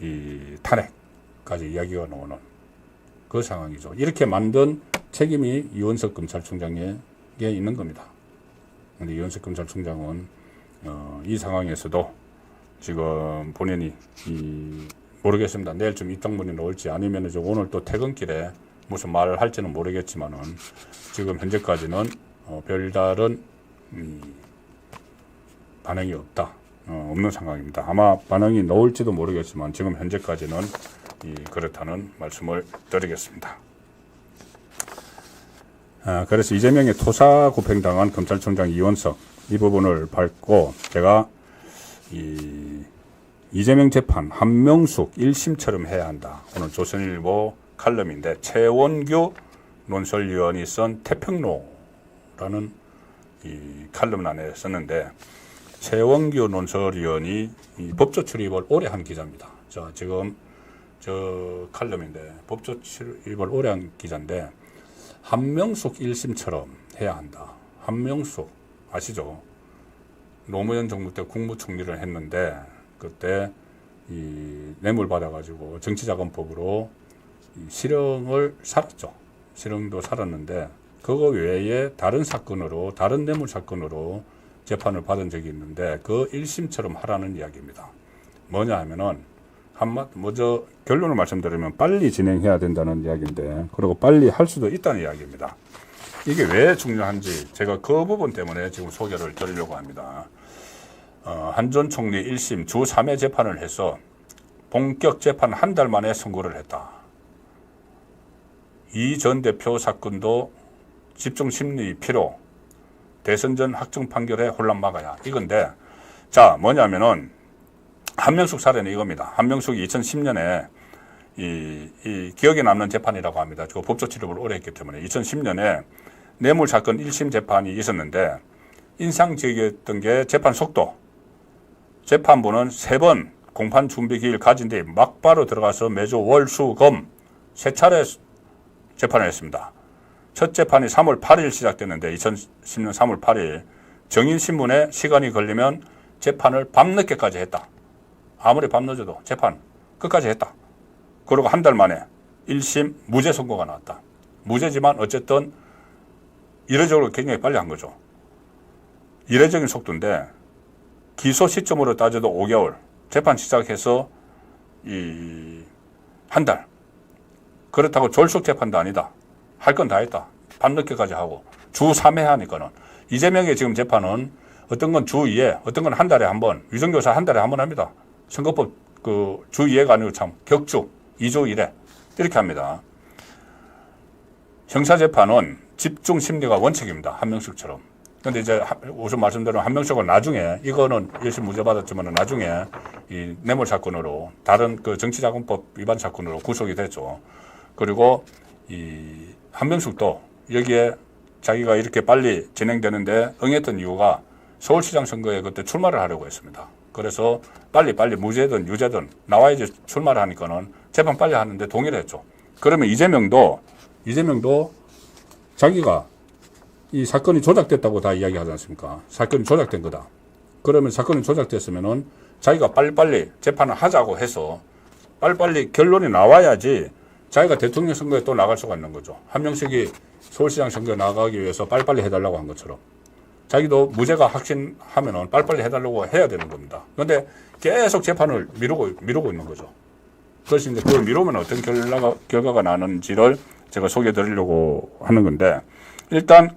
이 탄핵까지 이야기가 나오는 그 상황이죠. 이렇게 만든 책임이 이원석 검찰총장에게 있는 겁니다. 근데 이현석 검찰총장은 이 상황에서도 지금 본인이 모르겠습니다. 내일쯤 입장문이 나올지 아니면 오늘 또 퇴근길에 무슨 말을 할지는 모르겠지만은 지금 현재까지는 별다른 반응이 없는 상황입니다. 아마 반응이 나올지도 모르겠지만 지금 현재까지는 그렇다는 말씀을 드리겠습니다. 그래서 이재명의 토사구팽당한 검찰총장 이원석 이 부분을 밟고 제가 이재명 재판 한명숙 1심처럼 해야 한다. 오늘 조선일보 칼럼인데 최원규 논설위원이 쓴 태평로라는 이 칼럼 안에 썼는데 최원규 논설위원이 법조 출입을 오래 한 기자입니다. 자, 지금 저 칼럼인데 법조 출입을 오래 한 기자인데 한명숙 1심처럼 해야 한다. 한명숙 아시죠? 노무현 정부 때 국무총리를 했는데 그때 뇌물 받아가지고 정치자금법으로 실형을 살았죠. 실형도 살았는데 그거 외에 다른 사건으로 다른 뇌물 사건으로 재판을 받은 적이 있는데 그 1심처럼 하라는 이야기입니다. 뭐냐 하면은 먼저 결론을 말씀드리면 빨리 진행해야 된다는 이야기인데 그리고 빨리 할 수도 있다는 이야기입니다. 이게 왜 중요한지 제가 그 부분 때문에 지금 소개를 드리려고 합니다. 한 전 총리 1심 주 3회 재판을 해서 본격 재판 한 달 만에 선고를 했다. 이 전 대표 사건도 집중심리 필요, 대선 전 확정 판결에 혼란 막아야 이건데 자 뭐냐면은 한명숙 사례는 이겁니다. 한명숙이 2010년에 이 기억에 남는 재판이라고 합니다. 저 법조 출입을 오래 했기 때문에 2010년에 뇌물 사건 1심 재판이 있었는데 인상적이었던 게 재판 속도. 재판부는 3번 공판 준비 기일 가진 뒤 막바로 들어가서 매주 월, 수, 검 3차례 재판을 했습니다. 첫 재판이 3월 8일 시작됐는데 2010년 3월 8일 정인신문에 시간이 걸리면 재판을 밤늦게까지 했다. 아무리 밤늦어도 재판 끝까지 했다. 그리고 한 달 만에 1심 무죄 선고가 나왔다. 무죄지만 어쨌든 이례적으로 굉장히 빨리 한 거죠. 이례적인 속도인데 기소 시점으로 따져도 5개월, 재판 시작해서 한 달. 그렇다고 졸속 재판도 아니다. 할 건 다 했다. 밤늦게까지 하고 주 3회 하니까는 이재명의 지금 재판은 어떤 건 주 2회, 어떤 건 한 달에 한 번, 위정교사 한 달에 한 번 합니다. 선거법 주 2회가 아니고 참 격주 2주 1회 이렇게 합니다. 형사재판은 집중 심리가 원칙입니다. 한명숙처럼. 근데 이제 우선 말씀드린 한명숙은 나중에 이거는 1심 무죄 받았지만 나중에 이 뇌물 사건으로 다른 그 정치자금법 위반 사건으로 구속이 됐죠. 그리고 이 한명숙도 여기에 자기가 이렇게 빨리 진행되는데 응했던 이유가 서울시장 선거에 그때 출마를 하려고 했습니다. 그래서 빨리 무죄든 유죄든 나와야지 출마를 하니까는 재판 빨리 하는데 동의를 했죠. 그러면 이재명도 자기가 이 사건이 조작됐다고 다 이야기하지 않습니까? 사건이 조작된 거다. 그러면 사건이 조작됐으면은 자기가 빨리빨리 재판을 하자고 해서 빨리빨리 결론이 나와야지 자기가 대통령 선거에 또 나갈 수가 있는 거죠. 한명숙이 서울시장 선거에 나가기 위해서 빨리빨리 해달라고 한 것처럼. 자기도 무죄가 확신하면은 빨리빨리 해달라고 해야 되는 겁니다. 그런데 계속 재판을 미루고 있는 거죠. 그래서 이제 그걸 미루면 어떤 결과가 나는지를 제가 소개해 드리려고 하는 건데, 일단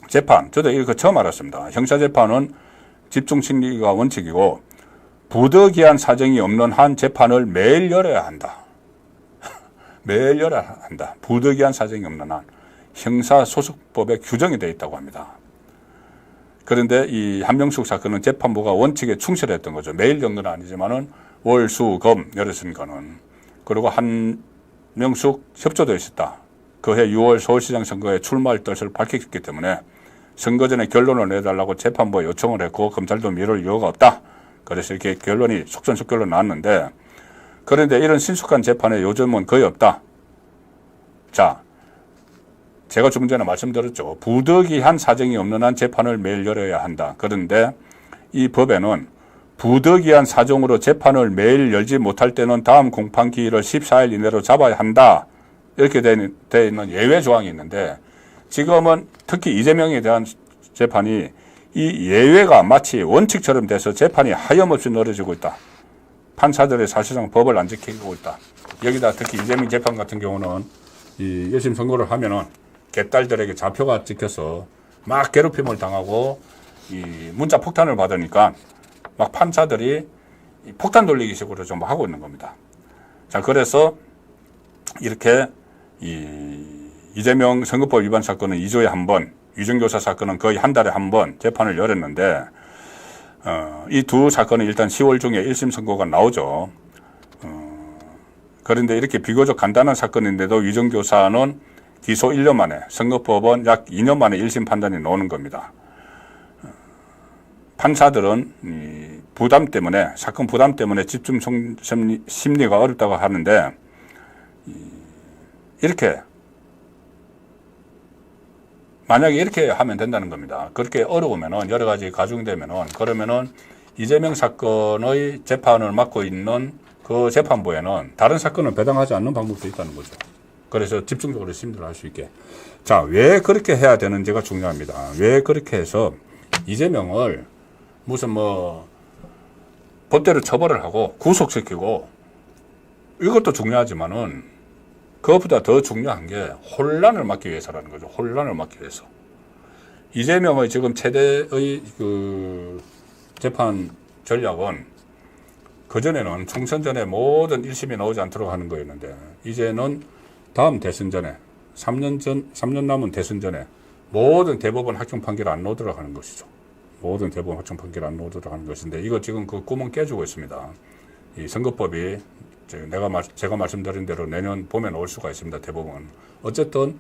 재판, 저도 이거 처음 알았습니다. 형사재판은 집중심리가 원칙이고 부득이한 사정이 없는 한 재판을 매일 열어야 한다. 매일 열어야 한다. 부득이한 사정이 없는 한 형사소송법에 규정이 되어 있다고 합니다. 그런데 이 한명숙 사건은 재판부가 원칙에 충실했던 거죠. 매일 정도는 아니지만은 월, 수, 검 열었으니까는. 그리고 한명숙 협조되어 있었다. 그해 6월 서울시장 선거에 출마할 뜻을 밝혔기 때문에 선거 전에 결론을 내달라고 재판부에 요청을 했고 검찰도 미룰 이유가 없다. 그래서 이렇게 결론이 속전속결로 나왔는데, 그런데 이런 신속한 재판에 요즘은 거의 없다. 자, 제가 좀 전에 말씀드렸죠. 부득이한 사정이 없는 한 재판을 매일 열어야 한다. 그런데 이 법에는 부득이한 사정으로 재판을 매일 열지 못할 때는 다음 공판 기일을 14일 이내로 잡아야 한다. 이렇게 되어 있는 예외 조항이 있는데, 지금은 특히 이재명에 대한 재판이 이 예외가 마치 원칙처럼 돼서 재판이 하염없이 늘어지고 있다. 판사들이 사실상 법을 안 지키고 있다. 여기다 특히 이재명 재판 같은 경우는 이 1심 선고를 하면은 개딸들에게 좌표가 찍혀서 막 괴롭힘을 당하고 이 문자 폭탄을 받으니까 막 판사들이 폭탄 돌리기 식으로 좀 하고 있는 겁니다. 자, 그래서 이렇게 이재명 선거법 위반 사건은 2조에 한 번, 위정교사 사건은 거의 한 달에 한 번 재판을 열었는데, 이 두 사건은 일단 10월 중에 1심 선고가 나오죠. 그런데 이렇게 비교적 간단한 사건인데도 위정교사는 기소 1년 만에, 선거법은 약 2년 만에 1심 판단이 나오는 겁니다. 판사들은 부담 때문에, 사건 부담 때문에 집중 심리가 어렵다고 하는데, 이렇게 만약에 이렇게 하면 된다는 겁니다. 그렇게 어려우면은, 여러 가지 가중되면은, 그러면은 이재명 사건의 재판을 맡고 있는 그 재판부에는 다른 사건을 배당하지 않는 방법도 있다는 거죠. 그래서 집중적으로 심리를 할 수 있게. 자, 왜 그렇게 해야 되는지가 중요합니다. 왜 그렇게 해서 이재명을 무슨 법대로 처벌을 하고 구속시키고, 이것도 중요하지만은 그것보다 더 중요한 게 혼란을 막기 위해서라는 거죠. 혼란을 막기 위해서. 이재명의 지금 최대의 그 재판 전략은 그전에는 총선 전에 모든 1심이 나오지 않도록 하는 거였는데, 이제는 다음 대선 전에 3년 남은 대선 전에 모든 대법원 확정 판결 안 나오도록 하는 것이죠. 모든 대법원 확정 판결 안 나오도록 하는 것인데, 이거 지금 그 꿈은 깨지고 있습니다. 이 선거법이 제가 말씀드린 대로 내년 봄에 나올 수가 있습니다. 대법원. 어쨌든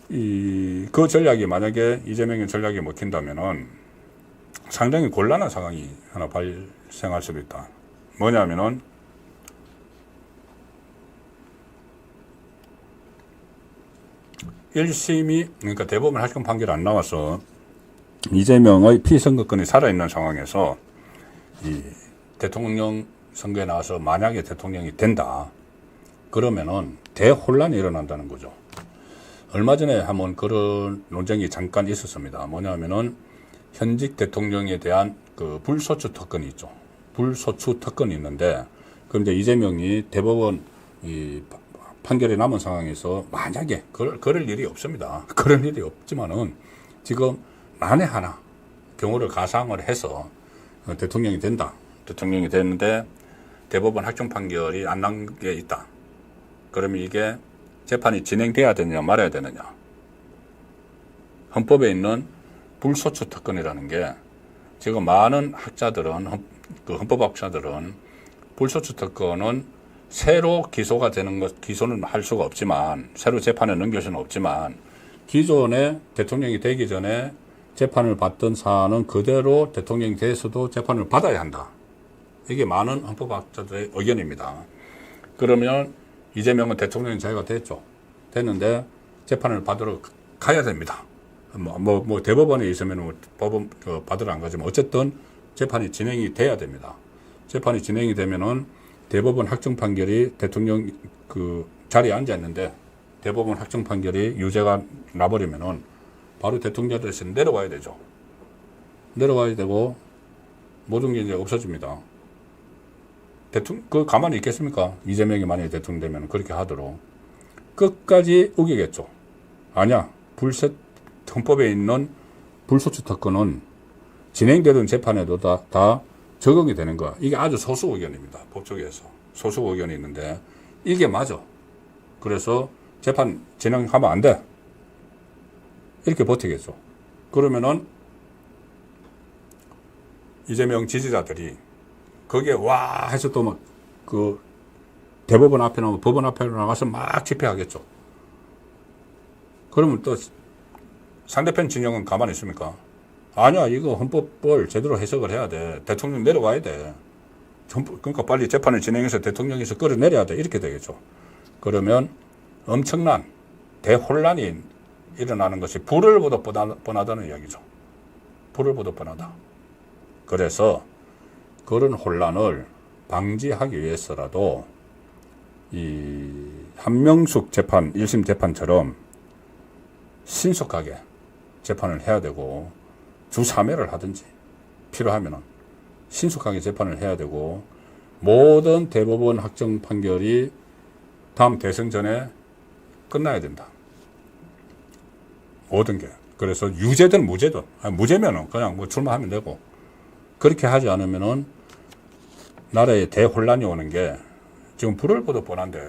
그 전략이 만약에 이재명의 전략이 먹힌다면은 상당히 곤란한 상황이 하나 발생할 수도 있다. 뭐냐면은 1심이, 그러니까 대법원 확정 판결 안 나와서 이재명의 피선거권이 살아있는 상황에서 이 대통령 선거에 나와서 만약에 대통령이 된다, 그러면은 대혼란이 일어난다는 거죠. 얼마 전에 한번 그런 논쟁이 잠깐 있었습니다. 뭐냐면은 현직 대통령에 대한 그 불소추 특권이 있죠. 불소추 특권이 있는데, 그럼 이제 이재명이 대법원 이 판결이 남은 상황에서 만약에 그럴 일이 없습니다. 그럴 일이 없지만은 지금 만에 하나 경우를 가상을 해서 대통령이 된다. 대통령이 됐는데 대법원 확정 판결이 안 난 게 있다. 그러면 이게 재판이 진행돼야 되느냐 말아야 되느냐. 헌법에 있는 불소추 특권이라는 게 지금 많은 학자들은, 헌법학자들은 불소추 특권은 새로 기소가 되는 것, 기소는 할 수가 없지만, 새로 재판에 넘길 수는 없지만, 기존에 대통령이 되기 전에 재판을 받던 사안은 그대로 대통령이 돼서도 재판을 받아야 한다. 이게 많은 헌법학자들의 의견입니다. 그러면 이재명은 대통령 자유가 됐죠. 됐는데 재판을 받으러 가야 됩니다. 대법원에 있으면 법원 받으러 안 가지만 어쨌든 재판이 진행이 돼야 됩니다. 재판이 진행이 되면은 대법원 확정 판결이, 대통령 그 자리에 앉아 있는데 대법원 확정 판결이 유죄가 나버리면은 바로 대통령실에서 내려와야 되죠. 내려와야 되고 모든 게 이제 없어집니다. 가만히 있겠습니까? 이재명이 만약에 대통령 되면 그렇게 하도록 끝까지 우기겠죠. 아니야. 헌법에 있는 불소추 특권은 진행되던 재판에도 다 적용이 되는 거야. 이게 아주 소수 의견입니다. 법조계에서. 소수 의견이 있는데 이게 맞아. 그래서 재판 진행하면 안 돼. 이렇게 버티겠죠. 그러면은 이재명 지지자들이 거기에 와 해서 또 막 그 대법원 앞에 나가고 법원 앞에 나가서 막 집회하겠죠. 그러면 또 상대편 진영은 가만히 있습니까? 아니야, 이거 헌법을 제대로 해석을 해야 돼. 대통령 내려가야 돼. 그러니까 빨리 재판을 진행해서 대통령에서 끌어내려야 돼. 이렇게 되겠죠. 그러면 엄청난 대혼란이 일어나는 것이 불을 보듯 뻔하다는 이야기죠. 불을 보듯 뻔하다. 그래서 그런 혼란을 방지하기 위해서라도 이 한명숙 재판, 1심 재판처럼 신속하게 재판을 해야 되고, 주 3회를 하든지 필요하면은 신속하게 재판을 해야 되고, 모든 대법원 확정 판결이 다음 대선 전에 끝나야 된다. 모든 게. 그래서 유죄든 무죄든, 무죄면은 그냥 뭐 출마하면 되고, 그렇게 하지 않으면은 나라에 대혼란이 오는 게 지금 불을 보듯 뻔한데,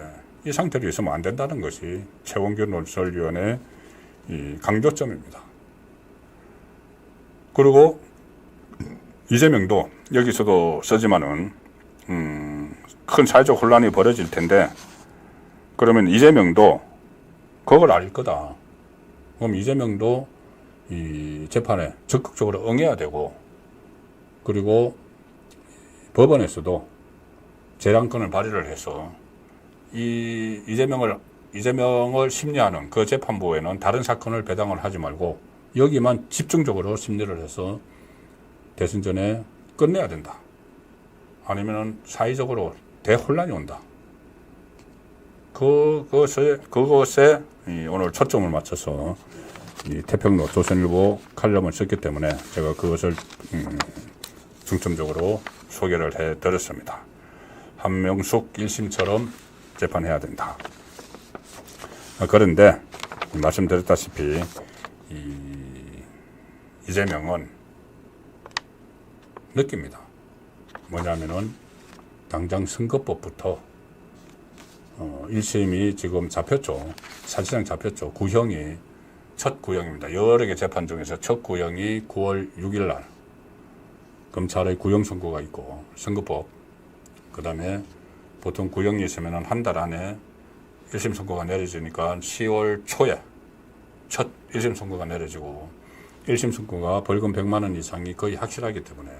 이 상태로 있으면 안 된다는 것이 최원규 논설위원의 이 강조점입니다. 그리고 이재명도 여기서도 쓰지만은 큰 사회적 혼란이 벌어질 텐데, 그러면 이재명도 그걸 알 거다. 그럼 이재명도 이 재판에 적극적으로 응해야 되고, 그리고 법원에서도 재량권을 발휘를 해서 이재명을 심리하는 그 재판부에는 다른 사건을 배당을 하지 말고 여기만 집중적으로 심리를 해서 대선 전에 끝내야 된다. 아니면은 사회적으로 대혼란이 온다. 그것에 오늘 초점을 맞춰서 이 태평로 조선일보 칼럼을 썼기 때문에 제가 그것을 중점적으로 소개를 해드렸습니다. 한명숙 1심처럼 재판해야 된다. 그런데 말씀드렸다시피 이재명은 느낍니다. 뭐냐면은 당장 선거법부터 1심이 지금 잡혔죠. 사실상 잡혔죠. 구형이 첫 구형입니다. 여러 개 재판 중에서 첫 구형이 9월 6일 날 검찰의 구형 선고가 있고, 선거법, 그 다음에 보통 구형이 있으면 한 달 안에 1심 선고가 내려지니까 10월 초에 첫 1심 선고가 내려지고, 1심 선고가 벌금 100만 원 이상이 거의 확실하기 때문에,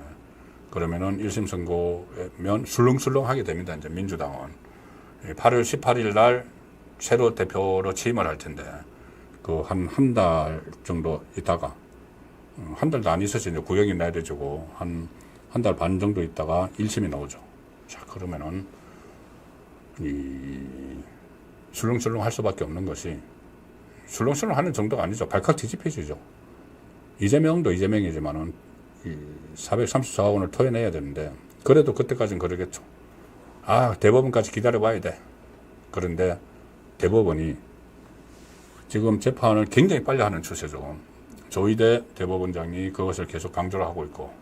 그러면은 1심 선고면 술렁술렁하게 됩니다. 이제 민주당은 8월 18일 날 새로 대표로 취임을 할 텐데, 그 한 달 정도 있다가, 한 달도 안 있어서 이제 구형이 내려지고 한 달 반 정도 있다가 1심이 나오죠. 자, 그러면은 술렁술렁 할 수밖에 없는 것이, 술렁술렁 하는 정도가 아니죠. 발칵 뒤집혀지죠. 이재명도 이재명이지만은 434억 원을 토해내야 되는데, 그래도 그때까지는 그러겠죠. 대법원까지 기다려봐야 돼. 그런데 대법원이 지금 재판을 굉장히 빨리 하는 추세죠. 조희대 대법원장이 그것을 계속 강조를 하고 있고,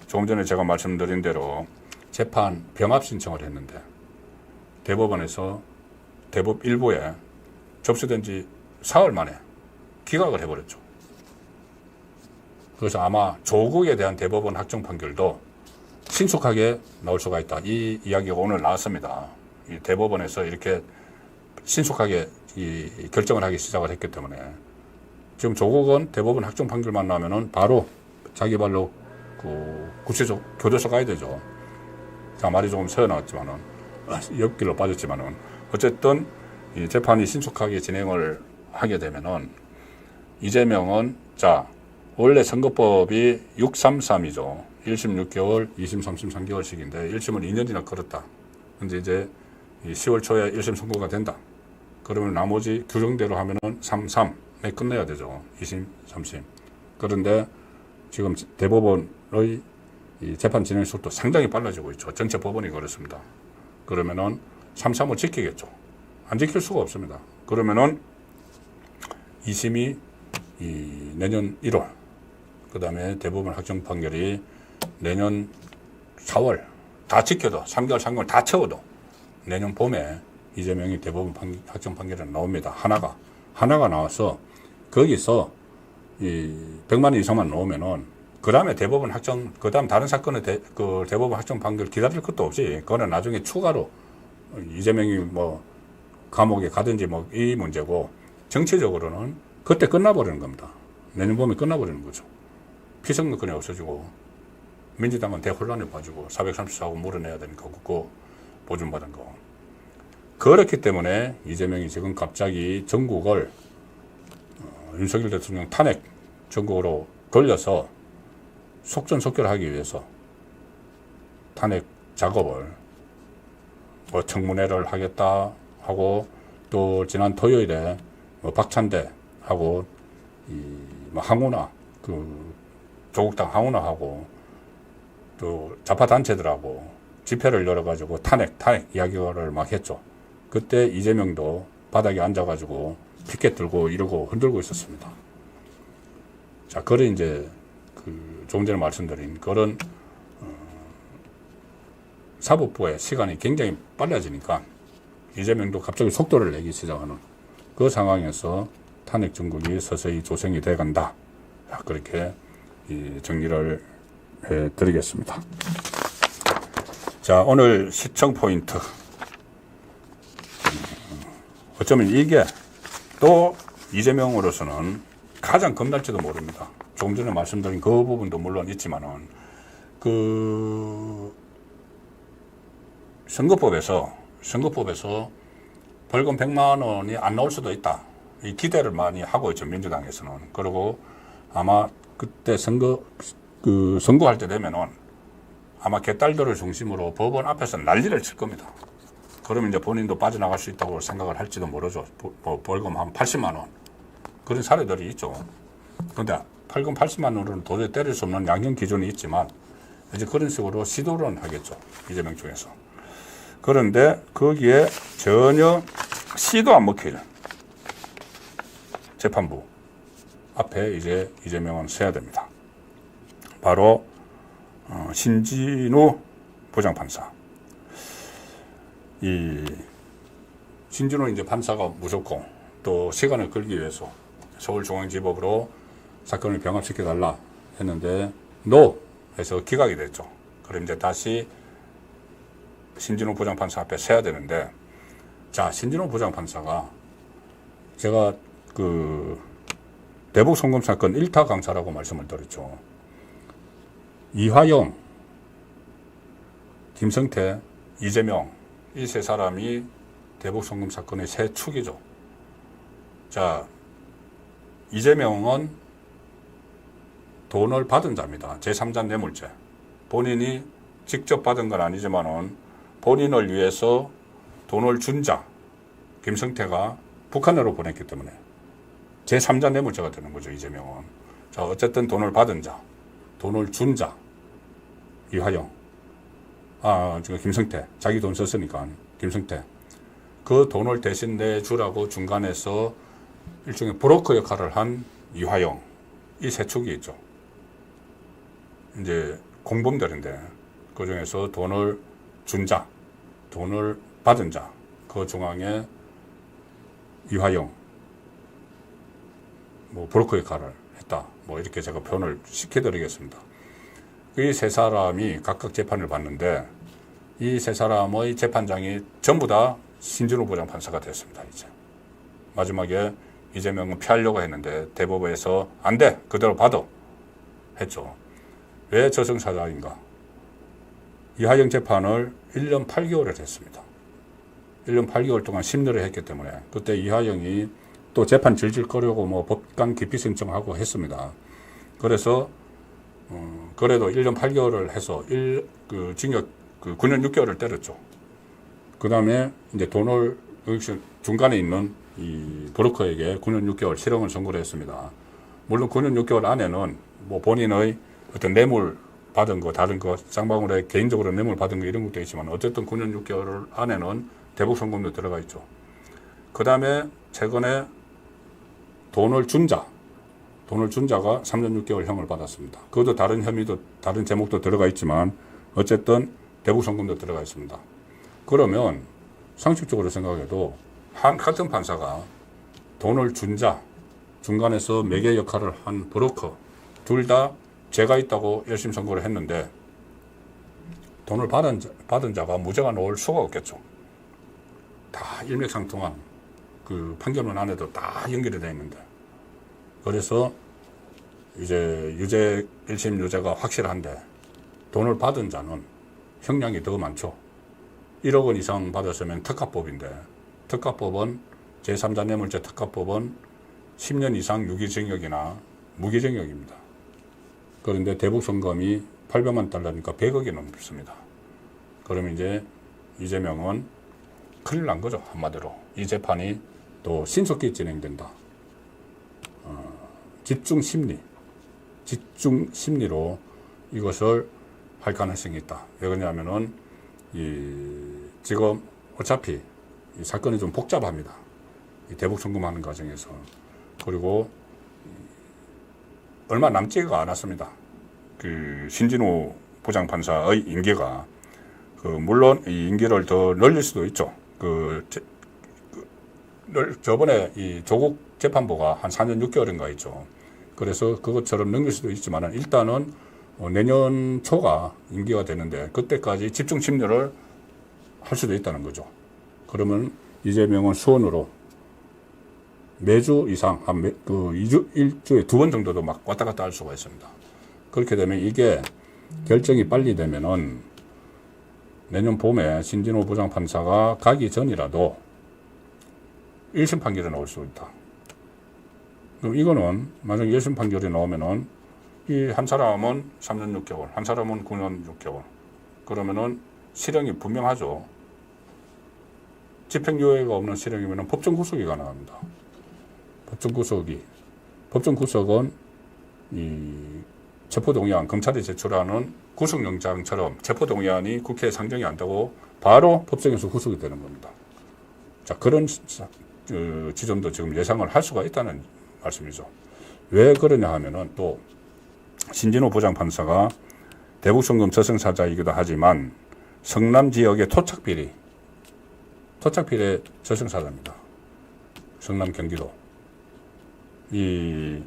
조금 전에 제가 말씀드린 대로 재판 병합 신청을 했는데 대법원에서 대법 일부에 접수된 지 사흘 만에 기각을 해버렸죠. 그래서 아마 조국에 대한 대법원 확정 판결도 신속하게 나올 수가 있다. 이 이야기가 오늘 나왔습니다. 이 대법원에서 이렇게 신속하게 이 결정을 하기 시작을 했기 때문에, 지금 조국은 대법원 확정 판결만 나면은 바로 자기 발로 구체적 교도소 가야 되죠. 자, 말이 조금 새어 나왔지만은, 옆길로 빠졌지만은, 어쨌든 이 재판이 신속하게 진행을 하게 되면은 이재명은, 자, 원래 선거법이 633이죠. 1심 6개월, 2심 3심 3개월씩인데 1심을 2년이나 끌었다. 근데 이제 10월 초에 1심 선고가 된다. 그러면 나머지 규정대로 하면은 3.3에 끝내야 되죠. 2심, 3심. 그런데 지금 대법원의 이 재판 진행 속도 상당히 빨라지고 있죠. 전체 법원이 그렇습니다. 그러면은 3.3을 지키겠죠. 안 지킬 수가 없습니다. 그러면은 2심이 내년 1월, 그 다음에 대법원 확정 판결이 내년 4월, 다 지켜도 3개월 다 채워도 내년 봄에 이재명이 대법원 확정 판결이 나옵니다. 하나가 나와서 거기서 100만 원 이상만 나오면은 그 다음에 대법원 확정, 그 다음 다른 사건의 대법원 확정 판결 기다릴 것도 없이, 그거는 나중에 추가로 이재명이 뭐 감옥에 가든지 뭐 이 문제고, 정치적으로는 그때 끝나버리는 겁니다. 내년 봄에 끝나버리는 거죠. 피선거권이 없어지고 민주당은 대혼란에 빠지고 434억 물어내야 되니까 그거 보존받은 거. 그렇기 때문에 이재명이 지금 갑자기 전국을 윤석열 대통령 탄핵 전국으로 돌려서 속전속결하기 위해서 탄핵 작업을 뭐 청문회를 하겠다 하고, 또 지난 토요일에 뭐 박찬대 하고 뭐 항우나 조국당 하원하고 또 좌파 단체들하고 집회를 열어가지고 탄핵 이야기를 막 했죠. 그때 이재명도 바닥에 앉아가지고 피켓 들고 이러고 흔들고 있었습니다. 자, 그런 이제 조금 전에 말씀드린 그런 사법부의 시간이 굉장히 빨라지니까 이재명도 갑자기 속도를 내기 시작하는 그 상황에서 탄핵 정국이 서서히 조성이 돼 간다. 그렇게 정리를 해 드리겠습니다. 자, 오늘 시청 포인트. 어쩌면 이게 또 이재명으로서는 가장 겁날지도 모릅니다. 조금 전에 말씀드린 그 부분도 물론 있지만은 선거법에서 벌금 100만 원이 안 나올 수도 있다. 이 기대를 많이 하고 있죠, 민주당에서는. 그리고 아마 그때 선거할 때 되면은 아마 개딸들을 중심으로 법원 앞에서 난리를 칠 겁니다. 그러면 이제 본인도 빠져나갈 수 있다고 생각을 할지도 모르죠. 벌금 한 80만 원. 그런 사례들이 있죠. 그런데 벌금 80만 원으로는 도저히 때릴 수 없는 양형 기준이 있지만 이제 그런 식으로 시도는 하겠죠. 이재명 쪽에서. 그런데 거기에 전혀 시도 안 먹힐 재판부 앞에 이제 이재명은 서야 됩니다. 바로 신진우 부장판사. 이 신진우 이제 판사가 무섭고 또 시간을 끌기 위해서 서울중앙지법으로 사건을 병합시켜달라 했는데 NO 해서 기각이 됐죠. 그럼 이제 다시 신진우 부장판사 앞에 서야 되는데, 자, 신진우 부장판사가 제가 대북 송금 사건 1타 강사라고 말씀을 드렸죠. 이화영, 김성태, 이재명 이 세 사람이 대북 송금 사건의 세 축이죠. 자, 이재명은 돈을 받은 자입니다. 제3자 뇌물죄. 본인이 직접 받은 건 아니지만은 본인을 위해서 돈을 준 자, 김성태가 북한으로 보냈기 때문에 제3자 뇌물죄가 되는 거죠, 이재명은. 자, 어쨌든 돈을 받은 자, 돈을 준 자, 이화영, 지금 김성태, 자기 돈 썼으니까, 김성태. 그 돈을 대신 내주라고 중간에서 일종의 브로커 역할을 한 이화영, 이 세 축이 있죠. 이제 공범들인데, 그 중에서 돈을 준 자, 돈을 받은 자, 그 중앙에 이화영, 브로커 역할을 했다. 이렇게 제가 표현을 시켜드리겠습니다. 이 세 사람이 각각 재판을 받는데, 이 세 사람의 재판장이 전부 다 신진우 부장판사가 됐습니다, 이제. 마지막에 이재명은 피하려고 했는데, 대법원에서 안 돼! 그대로 받아! 했죠. 왜 저승사자인가? 이화영 재판을 1년 8개월을 했습니다. 1년 8개월 동안 심리를 했기 때문에 그때 이화영이 또 재판 질질 거려고 법관 기피 신청하고 했습니다. 그래서 그래도 1년 8개월을 해서 징역 9년 6개월을 때렸죠. 그 다음에 이제 돈을 중간에 있는 이 브로커에게 9년 6개월 실형을 선고를 했습니다. 물론 9년 6개월 안에는 본인의 어떤 뇌물 받은 거, 다른 거, 쌍방울에 개인적으로 뇌물 받은 거 이런 것도 있지만 어쨌든 9년 6개월 안에는 대북 송금도 들어가 있죠. 그 다음에 최근에 돈을 준 자가 3년 6개월 형을 받았습니다. 그것도 다른 혐의도, 다른 제목도 들어가 있지만 어쨌든 대북 송금도 들어가 있습니다. 그러면 상식적으로 생각해도 같은 판사가 돈을 준 자, 중간에서 매개 역할을 한 브로커, 둘 다 죄가 있다고 1심 선고를 했는데 돈을 받은 자가 무죄가 나올 수가 없겠죠. 다 일맥상통한 그 판결문 안에도 다 연결이 되어 있는데, 그래서 이제 1심 유죄가 확실한데 돈을 받은 자는 형량이 더 많죠. 1억 원 이상 받았으면 특가법인데, 특가법은 제3자 뇌물죄 특가법은 10년 이상 유기징역이나 무기징역입니다. 그런데 대북 송금이 800만 달러니까 100억이 넘습니다. 그러면 이제 이재명은 큰일 난 거죠, 한마디로. 이 재판이 또 신속히 진행된다. 집중 심리. 집중 심리로 이것을 할 가능성이 있다. 왜 그러냐면은 지금 어차피 이 사건이 좀 복잡합니다. 이 대북 송금하는 과정에서. 그리고 얼마 남지가 않았습니다. 그 신진호 부장판사의 임기가 물론 이 임기를 더 늘릴 수도 있죠. 저번에 이 조국 재판부가 한 4년 6개월인가 있죠. 그래서 그것처럼 넘길 수도 있지만 일단은 내년 초가 임기가 되는데 그때까지 집중 심리를 할 수도 있다는 거죠. 그러면 이재명은 수원으로 매주 이상 일주일에 2번 정도도 막 왔다 갔다 할 수가 있습니다. 그렇게 되면 이게 결정이 빨리 되면은 내년 봄에 신진호 부장판사가 가기 전이라도 1심 판결이 나올 수 있다. 그럼 이거는 만약에 1심 판결이 나오면은 이 한 사람은 3년 6개월, 한 사람은 9년 6개월. 그러면은 실형이 분명하죠. 집행유예가 없는 실형이면은 법정 구속이 가능합니다. 법정 구속은 이 체포동의안, 검찰이 제출하는 구속영장처럼 체포동의안이 국회에 상정이 안 되고 바로 법정에서 구속이 되는 겁니다. 자, 그런 지점도 지금 예상을 할 수가 있다는 말씀이죠. 왜 그러냐 하면은 또 신진호 부장판사가 대북송금 저승사자이기도 하지만 성남 지역의 토착비리 저승사자입니다. 성남 경기도. 이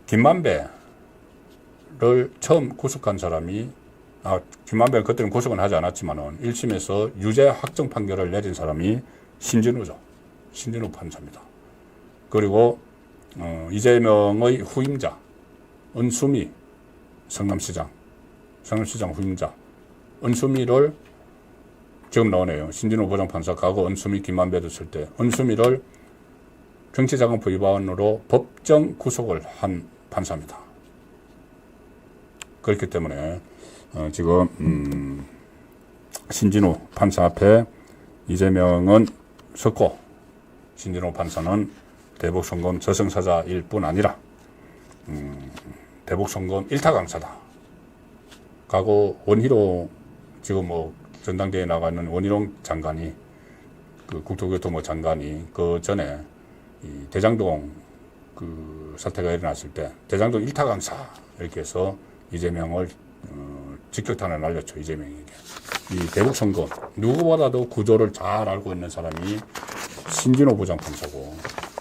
김만배를 처음 구속한 사람이 김만배는 그때는 구속은 하지 않았지만은 1심에서 유죄 확정 판결을 내린 사람이 신진호 판사입니다. 그리고 이재명의 후임자 은수미 성남시장 후임자 은수미를 지금 나오네요. 신진호 부장판사 가고 은수미 김만배 됐을 때 은수미를 정치자금법 위반으로 법정 구속을 한 판사입니다. 그렇기 때문에 지금 신진호 판사 앞에 이재명은 섰고 신진호 판사는 대북송금 저승사자일 뿐 아니라 대북송금 일타 강사다. 가고 원희룡 지금 전당대회에 나가 있는 원희룡 장관이 국토교통부 장관이 그 전에 이 대장동 사태가 일어났을 때 대장동 일타 강사 이렇게 해서 이재명을 직격탄을 날렸죠. 이재명에게. 이 대북송금 누구보다도 구조를 잘 알고 있는 사람이 신진호 부장판사고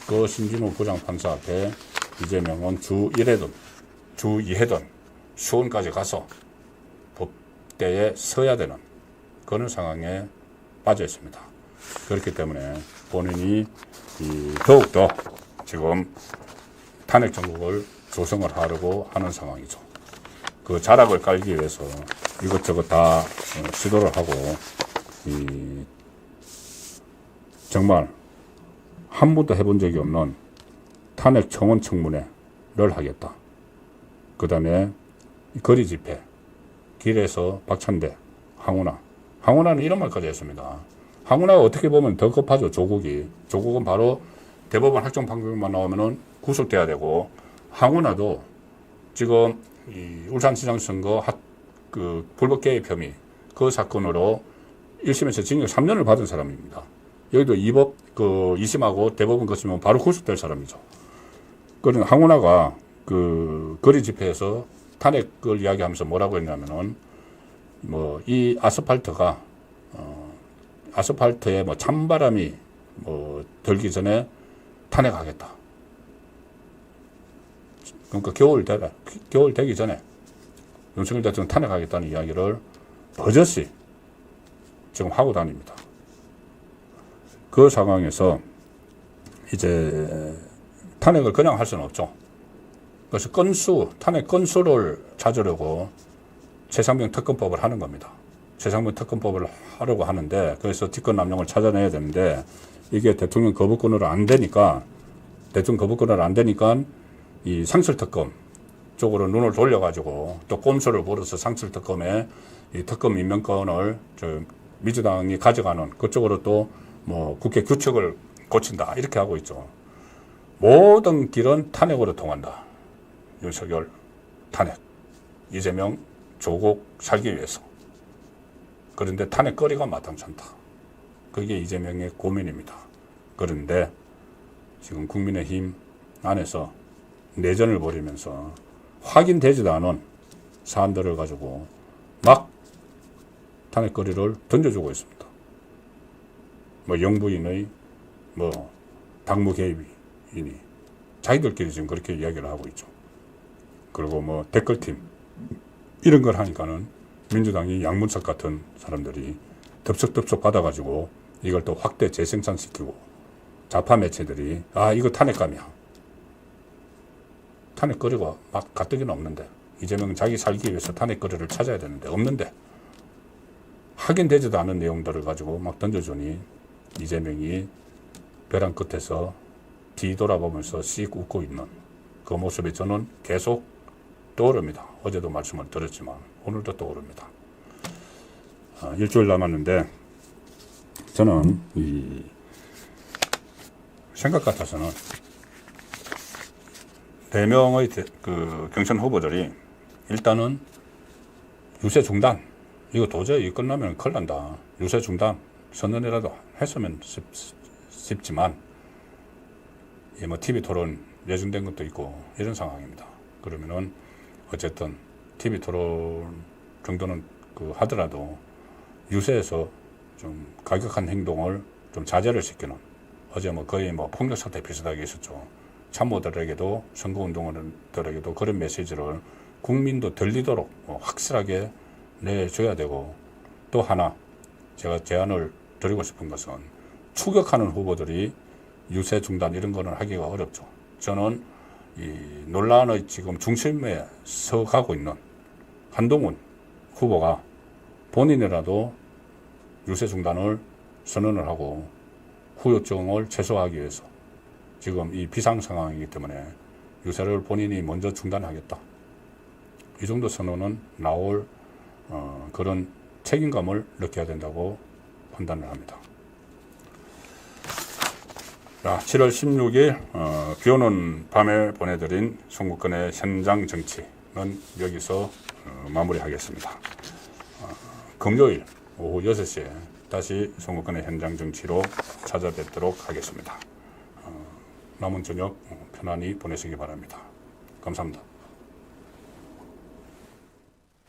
그 신진호 부장판사 앞에 이재명은 주 2회든 수원까지 가서 법대에 서야 되는 그런 상황에 빠져 있습니다. 그렇기 때문에 본인이 더욱더 지금 탄핵 정국을 조성을 하려고 하는 상황이죠. 그 자락을 깔기 위해서 이것저것 다 시도를 하고 정말 한 번도 해본 적이 없는 탄핵 청원 청문회를 하겠다. 그 다음에 거리 집회, 길에서 박찬대, 황운하는 이런 말까지 했습니다. 황운하가 어떻게 보면 더 급하죠. 조국은 바로 대법원 확정 판결만 나오면은 구속돼야 되고 황운하도 지금 이 울산시장 선거 불법 개입 혐의 그 사건으로 1심에서 징역 3년을 받은 사람입니다. 여기도 2심하고 대법원 거치면 바로 구속될 사람이죠. 그런 황운하가 거리 집회에서 탄핵을 이야기하면서 뭐라고 했냐면은 이 아스팔트에 찬바람이 들기 전에 탄핵하겠다. 그러니까 겨울 되기 전에 윤석열 대통령 탄핵하겠다는 이야기를 버젓이 지금 하고 다닙니다. 그 상황에서 이제 탄핵을 그냥 할 수는 없죠. 그래서 탄핵 건수를 찾으려고 최상병 특검법을 하는 겁니다. 최상병 특검법을 하려고 하는데 그래서 직권 남용을 찾아내야 되는데 이게 대통령 거부권으로 안 되니까 이 상설특검 쪽으로 눈을 돌려가지고 또 꼼수를 부려서 상설특검에 이 특검 임명권을 민주당이 가져가는 그쪽으로 또 국회 규칙을 고친다 이렇게 하고 있죠. 모든 길은 탄핵으로 통한다. 윤석열 탄핵. 이재명 조국 살기 위해서. 그런데 탄핵거리가 마땅치 않다. 그게 이재명의 고민입니다. 그런데 지금 국민의힘 안에서 내전을 벌이면서 확인되지도 않은 사안들을 가지고 막 탄핵거리를 던져주고 있습니다. 뭐 영부인의 뭐 당무 개입이니 자기들끼리 지금 그렇게 이야기를 하고 있죠. 그리고 뭐 댓글팀 이런 걸 하니까는 민주당이 양문석 같은 사람들이 덥석덥석 받아가지고 이걸 또 확대 재생산시키고 좌파 매체들이 아 이거 탄핵감이야. 탄핵거리가 막 가뜩이는 없는데 이재명은 자기 살기 위해서 탄핵거리를 찾아야 되는데 없는데 확인되지도 않은 내용들을 가지고 막 던져주니 이재명이 벼랑 끝에서 뒤돌아보면서 씩 웃고 있는 그 모습이 저는 계속 떠오릅니다. 어제도 말씀을 드렸지만 오늘도 떠오릅니다. 일주일 남았는데 저는 이 생각 같아서는 4명의 그 경선 후보들이 일단은 유세 중단 이거 도저히 끝나면 큰일 난다. 유세 중단 선언이라도 했으면 싶지만 뭐 TV 토론 예정된 것도 있고 이런 상황입니다. 그러면은 어쨌든 TV 토론 정도는 그 하더라도 유세에서 좀 가격한 행동을 좀 자제를 시키는 어제 뭐 거의 뭐 폭력 사태 비슷하게 있었죠. 참모들에게도 선거운동원들에게도 그런 메시지를 국민도 들리도록 확실하게 내줘야 되고 또 하나 제가 제안을 드리고 싶은 것은 추격하는 후보들이 유세 중단 이런 거는 하기가 어렵죠. 저는 이 논란의 지금 중심에 서 가고 있는 한동훈 후보가 본인이라도 유세 중단을 선언을 하고 후유증을 최소화하기 위해서 지금 이 비상 상황이기 때문에 유세를 본인이 먼저 중단하겠다. 이 정도 선언은 나올 그런 책임감을 느껴야 된다고 판단을 합니다. 자, 7월 16일 비 오는 밤에 보내드린 송국근의 현장 정치는 여기서 마무리하겠습니다. 금요일 오후 6시에 다시 송국근의 현장 정치로 찾아뵙도록 하겠습니다. 남은 저녁 편안히 보내시기 바랍니다. 감사합니다.